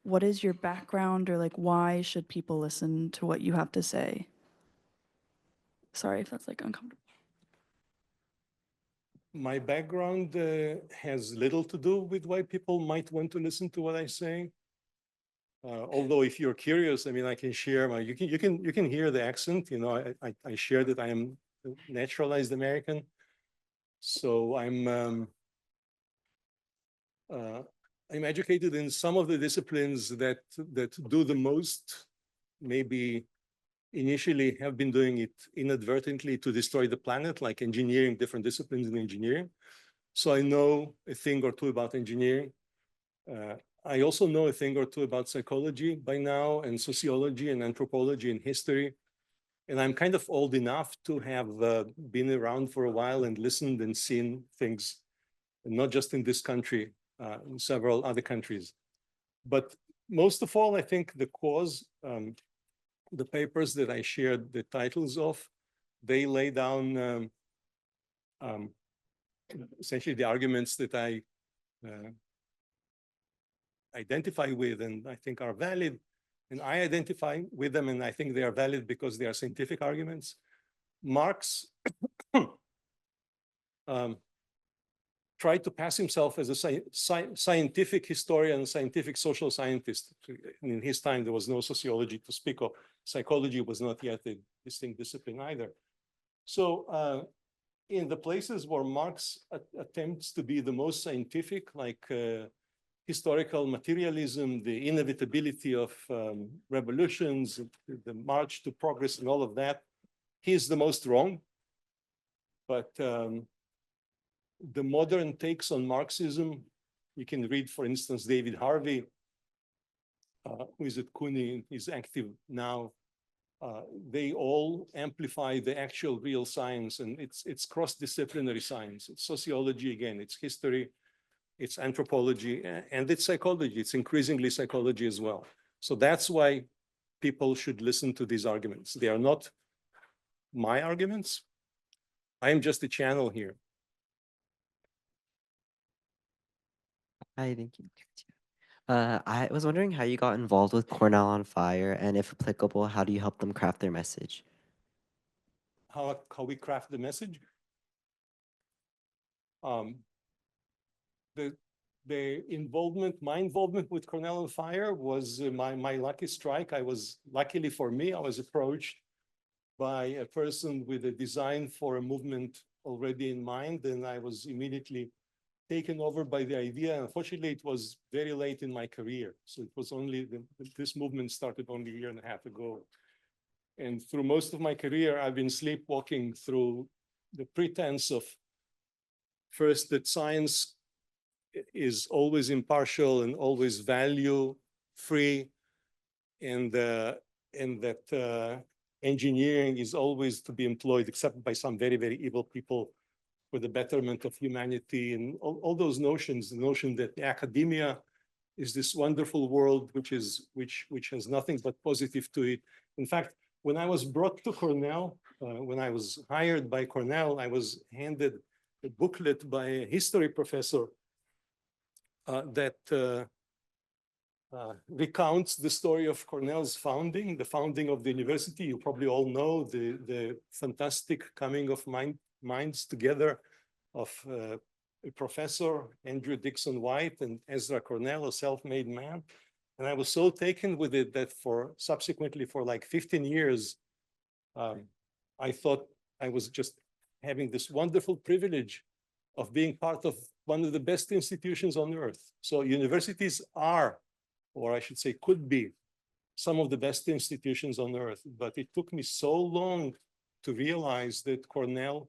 what is your background, or like why should people listen to what you have to say? Sorry if that's like uncomfortable. My background has little to do with why people might want to listen to what I say. Although if you're curious, I mean, I can share you can hear the accent. You know, I share that I am naturalized American. So I'm educated in some of the disciplines that do the most, maybe initially have been doing it inadvertently to destroy the planet, like engineering, different disciplines in engineering. So I know a thing or two about engineering. I also know a thing or two about psychology by now, and sociology and anthropology and history. And I'm kind of old enough to have been around for a while and listened and seen things, not just in this country, in several other countries. But most of all, I think the cause, the papers that I shared the titles of, they lay down essentially the arguments that I identify with and I think are valid. And I identify with them, and I think they are valid because they are scientific arguments. Marx tried to pass himself as a scientific historian, scientific social scientist. In his time, there was no sociology to speak of. Psychology was not yet a distinct discipline either. So in the places where Marx attempts to be the most scientific, like historical materialism, the inevitability of revolutions, the march to progress and all of that, he's the most wrong. But the modern takes on Marxism, you can read, for instance, David Harvey, who is at CUNY, is active now. They all amplify the actual real science, and it's cross-disciplinary science. It's sociology again, it's history, it's anthropology, and it's psychology. It's increasingly psychology as well. So that's why people should listen to these arguments. They are not my arguments. I am just a channel here. Hi, thank you. I was wondering how you got involved with Cornell on Fire, and if applicable, how do you help them craft their message? How we craft the message? The involvement, my involvement with Cornell on Fire was my lucky strike. Luckily for me, I was approached by a person with a design for a movement already in mind, and I was immediately taken over by the idea. Unfortunately, it was very late in my career. So it was only, this movement started only a year and a half ago. And through most of my career, I've been sleepwalking through the pretense of first that science is always impartial and always value free, and that engineering is always to be employed except by some very, very evil people for the betterment of humanity, and all those notions, the notion that academia is this wonderful world which has nothing but positive to it. In fact, when I was brought to Cornell, when I was hired by Cornell, I was handed a booklet by a history professor that recounts the story of Cornell's founding, the founding of the university. You probably all know the fantastic coming of minds together of a professor, Andrew Dixon White, and Ezra Cornell, a self-made man. And I was so taken with it that subsequently for like 15 years, I thought I was just having this wonderful privilege of being part of one of the best institutions on earth. So universities are, or I should say could be, some of the best institutions on earth. But it took me so long to realize that Cornell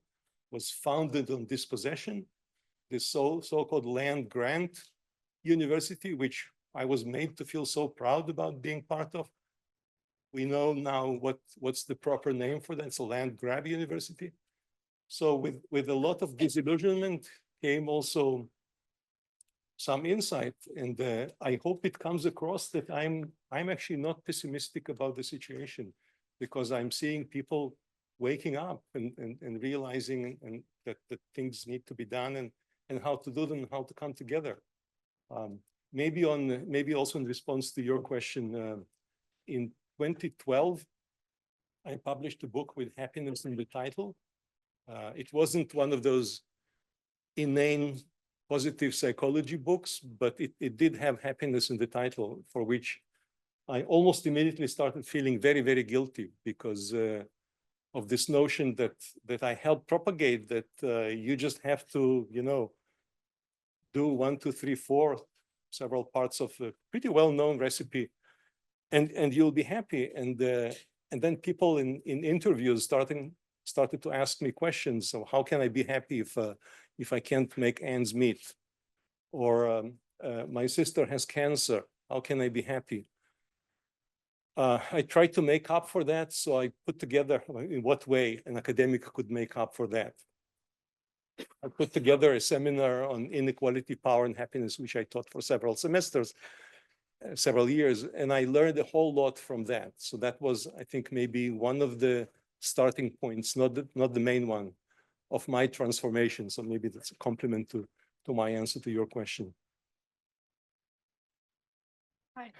was founded on dispossession, this so-called land grant university, which I was made to feel so proud about being part of. We know now what's the proper name for that. It's a land grab university. So with a lot of disillusionment came also some insight, and I hope it comes across that I'm actually not pessimistic about the situation, because I'm seeing people waking up and realizing that things need to be done, and how to do them, and how to come together. Maybe also in response to your question, in 2012, I published a book with happiness in the title. It wasn't one of those inane positive psychology books, but it did have happiness in the title, for which I almost immediately started feeling very, very guilty, because of this notion that I helped propagate, that you just have to, do 1, 2, 3, 4, several parts of a pretty well-known recipe, and you'll be happy. And then people in interviews started to ask me questions. So how can I be happy if I can't make ends meet? Or my sister has cancer. How can I be happy? I tried to make up for that. So I put together in what way an academic could make up for that. I put together a seminar on inequality, power, and happiness, which I taught for several semesters, several years, and I learned a whole lot from that. So that was, I think, maybe one of the starting points, not the main one, of my transformation. So maybe that's a compliment to my answer to your question. Hi.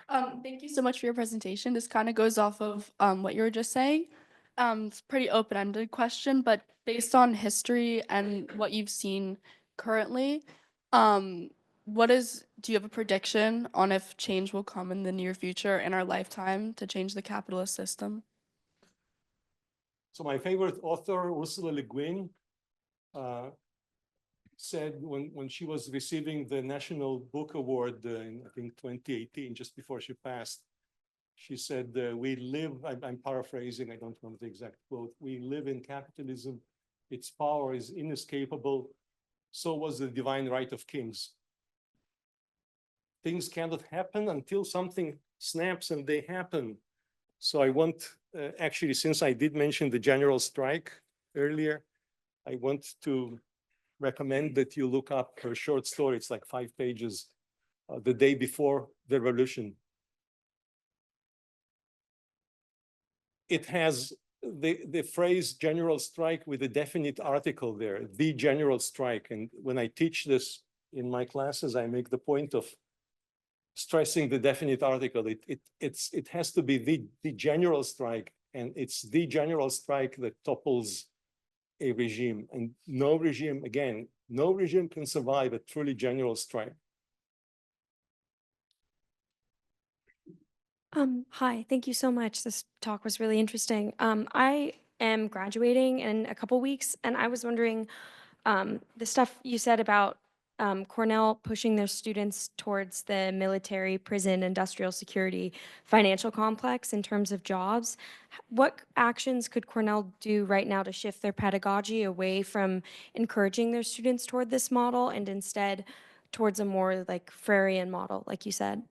Thank you so much for your presentation. This kind of goes off of what you were just saying. It's a pretty open-ended question, but based on history and what you've seen currently, do you have a prediction on if change will come in the near future in our lifetime to change the capitalist system? So my favorite author, Ursula Le Guin, said when she was receiving the National Book Award in, I think, 2018, just before she passed, she said, we live, I'm paraphrasing, I don't remember the exact quote, we live in capitalism, its power is inescapable, so was the divine right of kings. Things cannot happen until something snaps, and they happen. So I want, actually, since I did mention the general strike earlier, I want to recommend that you look up her short story. It's like 5 pages, The Day Before the Revolution. It has the phrase general strike with a definite article there, the general strike. And when I teach this in my classes, I make the point of stressing the definite article. It has to be the general strike, and it's the general strike that topples a regime. And no regime, again, no regime can survive a truly general strike. Hi, thank you so much. This talk was really interesting. I am graduating in a couple weeks, and I was wondering the stuff you said about Cornell pushing their students towards the military, prison, industrial security, financial complex in terms of jobs. What actions could Cornell do right now to shift their pedagogy away from encouraging their students toward this model and instead towards a more like Freirean model, like you said?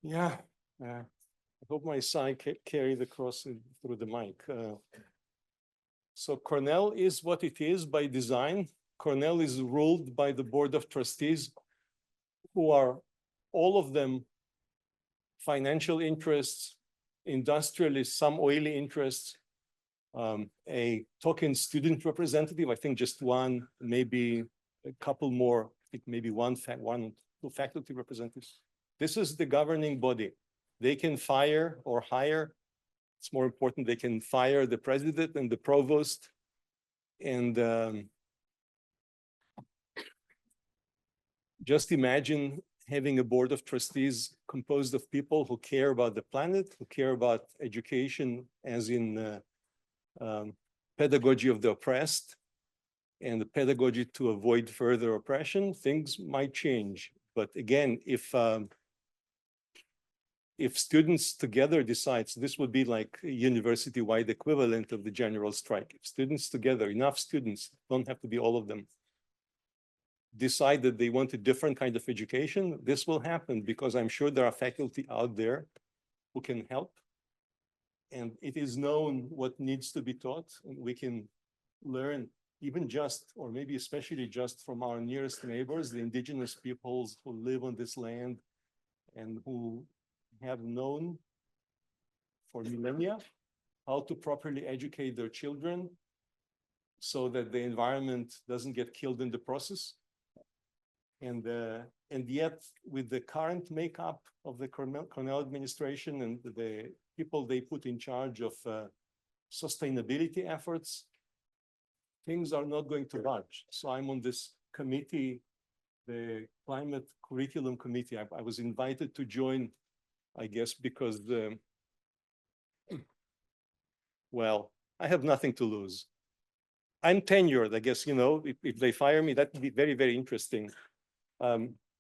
Yeah, I hope my sign carried across through the mic. So Cornell is what it is by design. Cornell is ruled by the Board of Trustees, who are all of them financial interests, industrialists, some oily interests, a token student representative, I think just one, maybe a couple more, I think maybe two faculty representatives. This is the governing body. They can fire or hire. It's more important, they can fire the president and the provost. And just imagine having a board of trustees composed of people who care about the planet, who care about education, as in pedagogy of the oppressed and the pedagogy to avoid further oppression. Things might change. But again, if students together decide, so this would be like a university-wide equivalent of the general strike. If students together, enough students, don't have to be all of them, decide that they want a different kind of education, this will happen because I'm sure there are faculty out there who can help. And it is known what needs to be taught, and we can learn even just, or maybe especially just from our nearest neighbors, the indigenous peoples who live on this land and who have known for millennia how to properly educate their children so that the environment doesn't get killed in the process. And yet, with the current makeup of the Cornell administration and the people they put in charge of sustainability efforts, things are not going to budge. So I'm on this committee, the Climate Curriculum Committee. I was invited to join, I guess, because well, I have nothing to lose. I'm tenured, I guess, you know, if they fire me, that would be very, very interesting.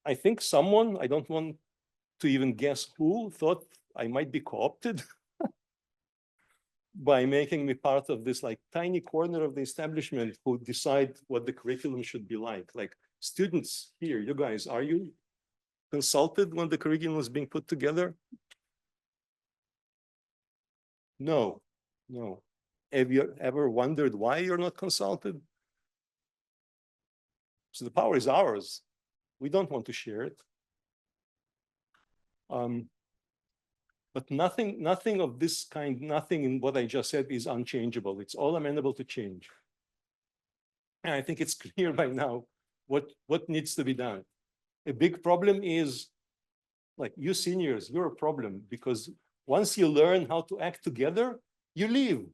I think someone, I don't want to even guess who, thought I might be co-opted by making me part of this like tiny corner of the establishment who decide what the curriculum should be like. Like students here, you guys, are you consulted when the curriculum is being put together? No, no. Have you ever wondered why you're not consulted? So the power is ours. We don't want to share it. But nothing of this kind, nothing in what I just said is unchangeable. It's all amenable to change. And I think it's clear by now what needs to be done. A big problem is, like, you seniors, you're a problem because once you learn how to act together, you leave.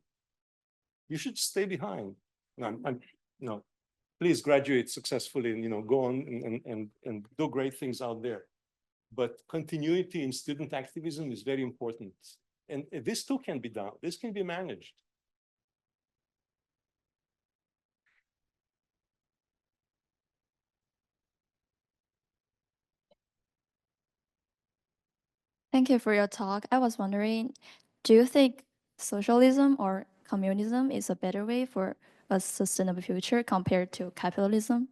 You should stay behind. No, please graduate successfully and, you know, go on and do great things out there. But continuity in student activism is very important. And this too can be done. This can be managed. Thank you for your talk. I was wondering, do you think socialism or communism is a better way for a sustainable future compared to capitalism?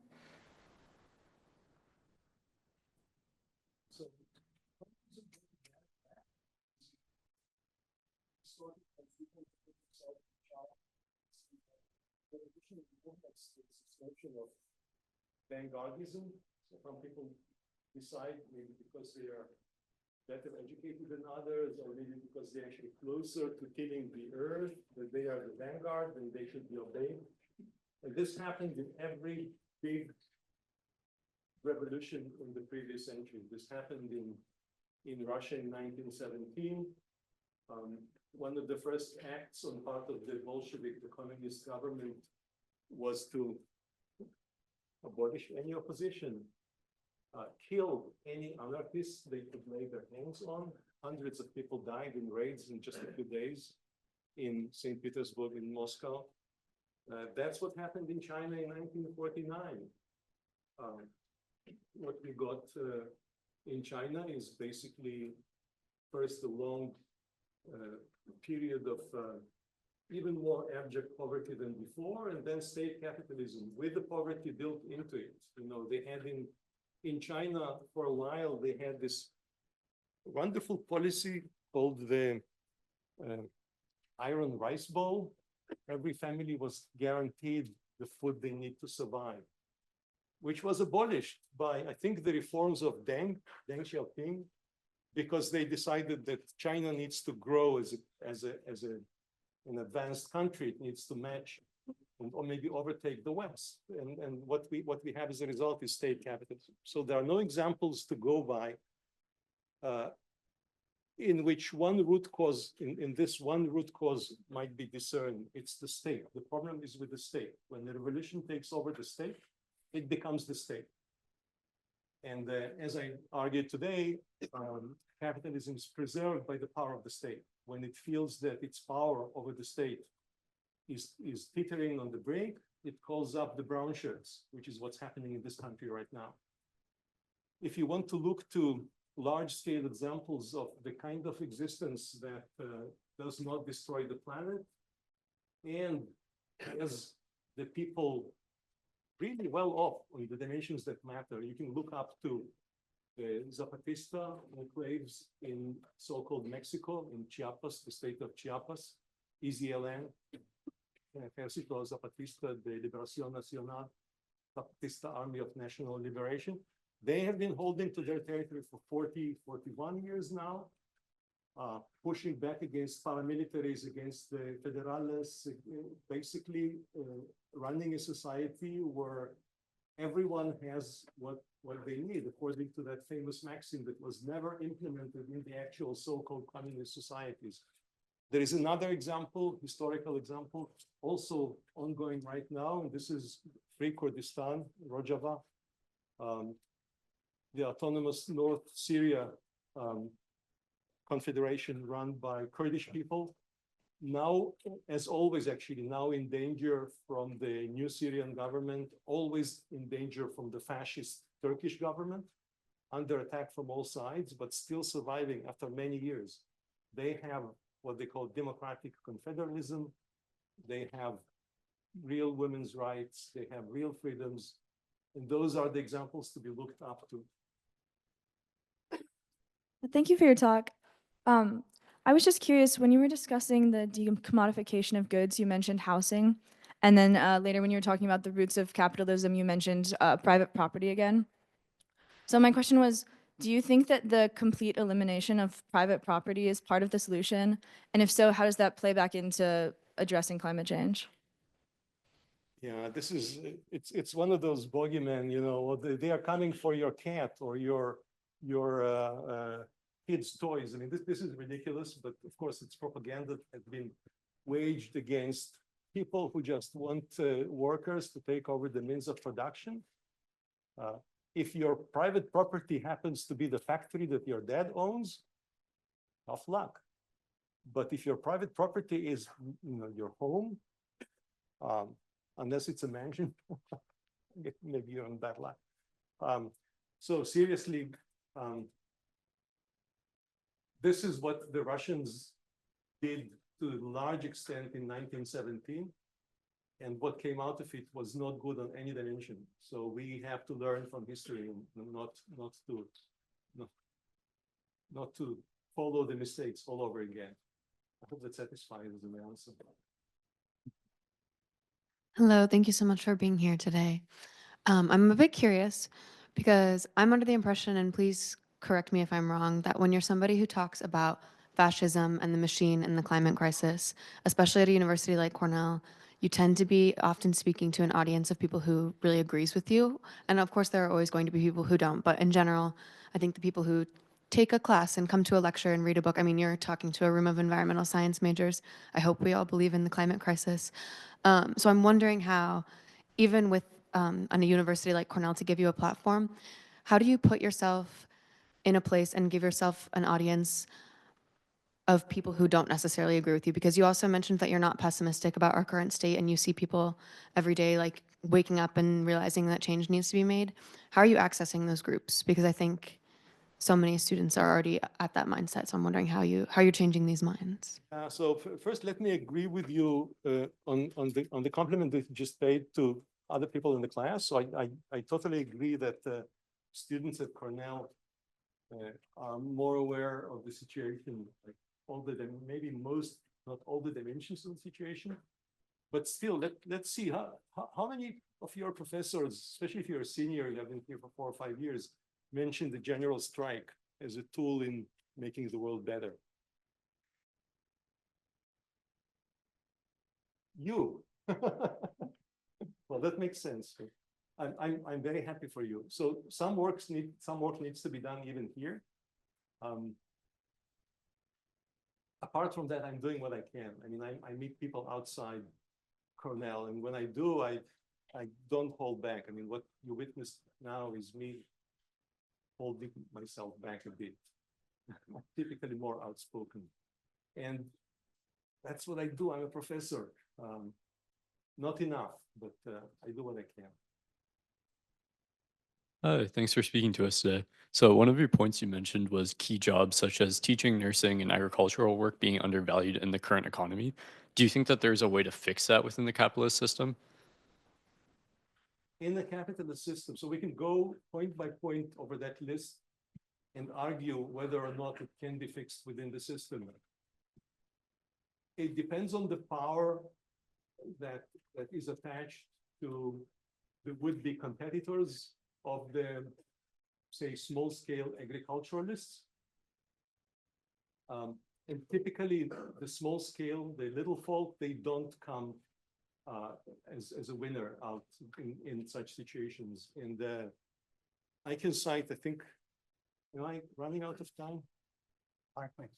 Of vanguardism. So some people decide maybe because they are better educated than others, or maybe because they're actually closer to killing the earth, that they are the vanguard and they should be obeyed. And this happened in every big revolution in the previous century. This happened in Russia in 1917. One of the first acts on part of the Bolshevik, the communist government, was to abolish any opposition, kill any anarchists they could lay their hands on, hundreds of people died in raids in just a few days in St. Petersburg, in Moscow. That's what happened in China in 1949. What we got in China is basically first a long period of even more abject poverty than before, and then state capitalism with the poverty built into it. You know, they had in China for a while, they had this wonderful policy called the Iron Rice Bowl. Every family was guaranteed the food they need to survive, which was abolished by, I think, the reforms of Deng Xiaoping, because they decided that China needs to grow as an advanced country. It needs to match or maybe overtake the West. And what we have as a result is state capitalism. So there are no examples to go by in which one root cause, in this one root cause might be discerned. It's the state. The problem is with the state. When the revolution takes over the state, it becomes the state. And as I argued today, capitalism is preserved by the power of the state. When it feels that its power over the state is teetering on the brink, it calls up the brown shirts, which is what's happening in this country right now. If you want to look to large-scale examples of the kind of existence that does not destroy the planet, and as the people really well off on the dimensions that matter, you can look up to the Zapatista enclaves in so-called Mexico, in Chiapas, the state of Chiapas, EZLN, Ejército Zapatista de Liberación Nacional, Zapatista Army of National Liberation. They have been holding to their territory for 41 years now, pushing back against paramilitaries, against the federales, basically running a society where everyone has what they need, according to that famous maxim that was never implemented in the actual so-called communist societies. There is another example, historical example, also ongoing right now, and this is Free Kurdistan, Rojava, the autonomous North Syria confederation run by Kurdish people, now, as always, actually, now in danger from the new Syrian government, always in danger from the fascist Turkish government, under attack from all sides, but still surviving after many years. They have what they call democratic confederalism. They have real women's rights. They have real freedoms. And those are the examples to be looked up to. Thank you for your talk. I was just curious, when you were discussing the decommodification of goods, you mentioned housing. And then later when you were talking about the roots of capitalism, you mentioned private property again. So my question was, do you think that the complete elimination of private property is part of the solution? And if so, how does that play back into addressing climate change? Yeah, it's one of those bogeymen, you know, they are coming for your cat or your kids' toys. I mean, this is ridiculous, but of course it's propaganda that has been waged against people who just want workers to take over the means of production. If your private property happens to be the factory that your dad owns, tough luck. But if your private property is, you know, your home, unless it's a mansion, maybe you're on bad luck. So seriously, this is what the Russians did to a large extent in 1917. And what came out of it was not good on any dimension. So we have to learn from history and not to follow the mistakes all over again. I hope that satisfies as an answer. Hello, thank you so much for being here today. I'm a bit curious because I'm under the impression, and please correct me if I'm wrong, that when you're somebody who talks about fascism and the machine and the climate crisis, especially at a university like Cornell, you tend to be often speaking to an audience of people who really agrees with you. And of course, there are always going to be people who don't. But in general, I think the people who take a class and come to a lecture and read a book, I mean, you're talking to a room of environmental science majors. I hope we all believe in the climate crisis. So I'm wondering how, even with on a university like Cornell to give you a platform, how do you put yourself in a place and give yourself an audience of people who don't necessarily agree with you? Because you also mentioned that you're not pessimistic about our current state and you see people every day like waking up and realizing that change needs to be made. How are you accessing those groups? Because I think so many students are already at that mindset. So I'm wondering how you're changing these minds. First, let me agree with you on the compliment that you just paid to other people in the class. So I totally agree that students at Cornell are more aware of the situation, like all the maybe most, not all the dimensions of the situation. But still, let's see how many of your professors, especially if you're a senior, you have been here for 4 or 5 years, mentioned the general strike as a tool in making the world better. You. Well, that makes sense. I'm very happy for you. So some work needs to be done even here. Apart from that, I'm doing what I can. I mean, I meet people outside Cornell, and when I do, I don't hold back. I mean, what you witnessed now is me holding myself back a bit. I'm typically more outspoken, and that's what I do. I'm a professor. Not enough, but I do what I can. Hi, thanks for speaking to us today. So one of your points you mentioned was key jobs such as teaching, nursing, and agricultural work being undervalued in the current economy. Do you think that there's a way to fix that within the capitalist system? In the capitalist system, so we can go point by point over that list and argue whether or not it can be fixed within the system. It depends on the power that is attached to the would-be competitors of the, say, small-scale agriculturalists. And typically, the small-scale, the little folk, they don't come as a winner out in such situations. And I can cite, I think, am I running out of time? Okay.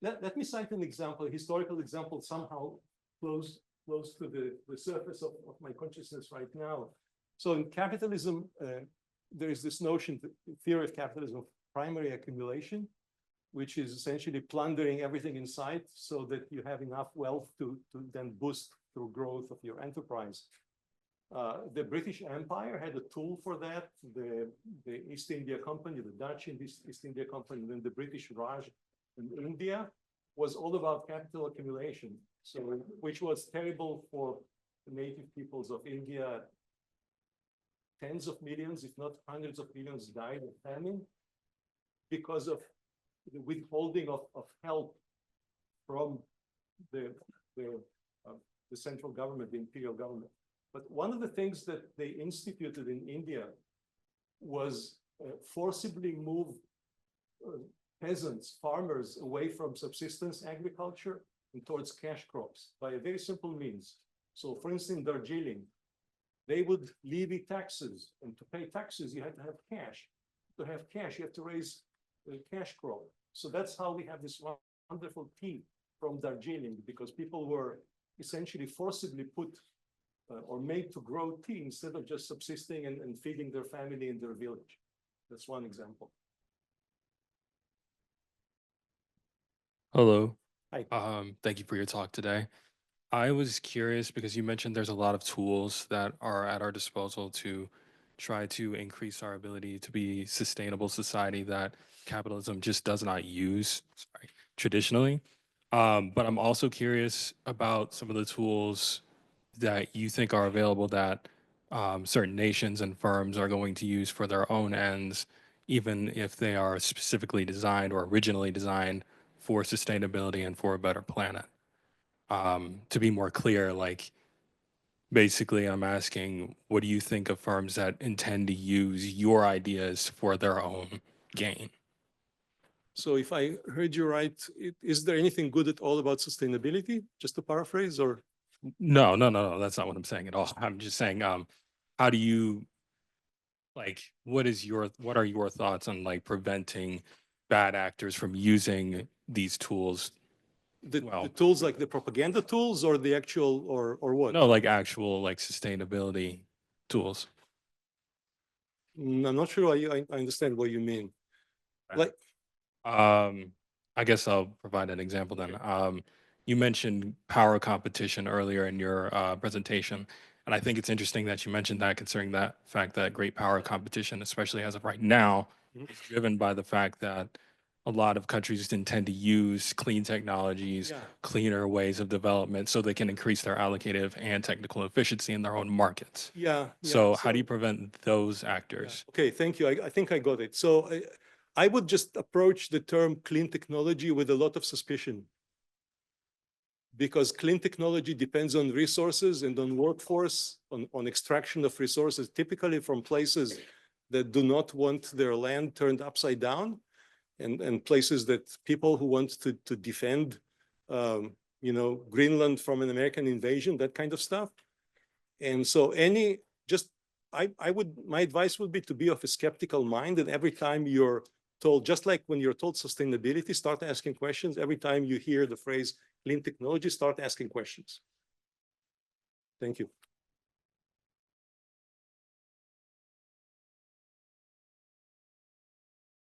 Let me cite an example, a historical example, somehow close to the surface of my consciousness right now. So in capitalism, there is this notion, the theory of capitalism, of primary accumulation, which is essentially plundering everything in sight so that you have enough wealth to then boost through growth of your enterprise. The British Empire had a tool for that, the East India Company, the Dutch East India Company, and then the British Raj in India was all about capital accumulation. So, which was terrible for the native peoples of India. Tens of millions, if not hundreds of millions, died of famine because of the withholding of help from the central government, the imperial government. But one of the things that they instituted in India was forcibly move peasants, farmers, away from subsistence agriculture and towards cash crops by a very simple means. So for instance, in Darjeeling, they would levy taxes, and to pay taxes, you had to have cash. To have cash, you have to raise a cash crop. So that's how we have this wonderful tea from Darjeeling, because people were essentially forcibly put or made to grow tea instead of just subsisting and feeding their family in their village. That's one example. Hello. Hi. Thank you for your talk today. I was curious because you mentioned there's a lot of tools that are at our disposal to try to increase our ability to be sustainable society that capitalism just does not use, traditionally. But I'm also curious about some of the tools that you think are available that certain nations and firms are going to use for their own ends, even if they are specifically designed or originally designed for sustainability and for a better planet. To be more clear, like basically I'm asking, what do you think of firms that intend to use your ideas for their own gain? So if I heard you right, is there anything good at all about sustainability? Just to paraphrase, or? No, that's not what I'm saying at all. I'm just saying, how do you like what are your thoughts on like preventing bad actors from using these tools? The tools like the propaganda tools or the actual or what? No, like actual like sustainability tools. I'm not sure I understand what you mean. Like, I guess I'll provide an example then. You mentioned power competition earlier in your presentation, and I think it's interesting that you mentioned that, considering that fact that great power competition, especially as of right now, Mhm. is driven by the fact that a lot of countries intend to use clean technologies, Yeah. cleaner ways of development, so they can increase their allocative and technical efficiency in their own markets. Yeah. So, how do you prevent those Yeah. actors? Okay, thank you. I think I got it. So I would just approach the term clean technology with a lot of suspicion. Because clean technology depends on resources and on workforce, on extraction of resources, typically from places that do not want their land turned upside down, and places that people who want to defend, Greenland from an American invasion, that kind of stuff. And so my advice would be to be of a skeptical mind, and every time you're told, just like when you're told sustainability, start asking questions. Every time you hear the phrase clean technology, start asking questions. Thank you.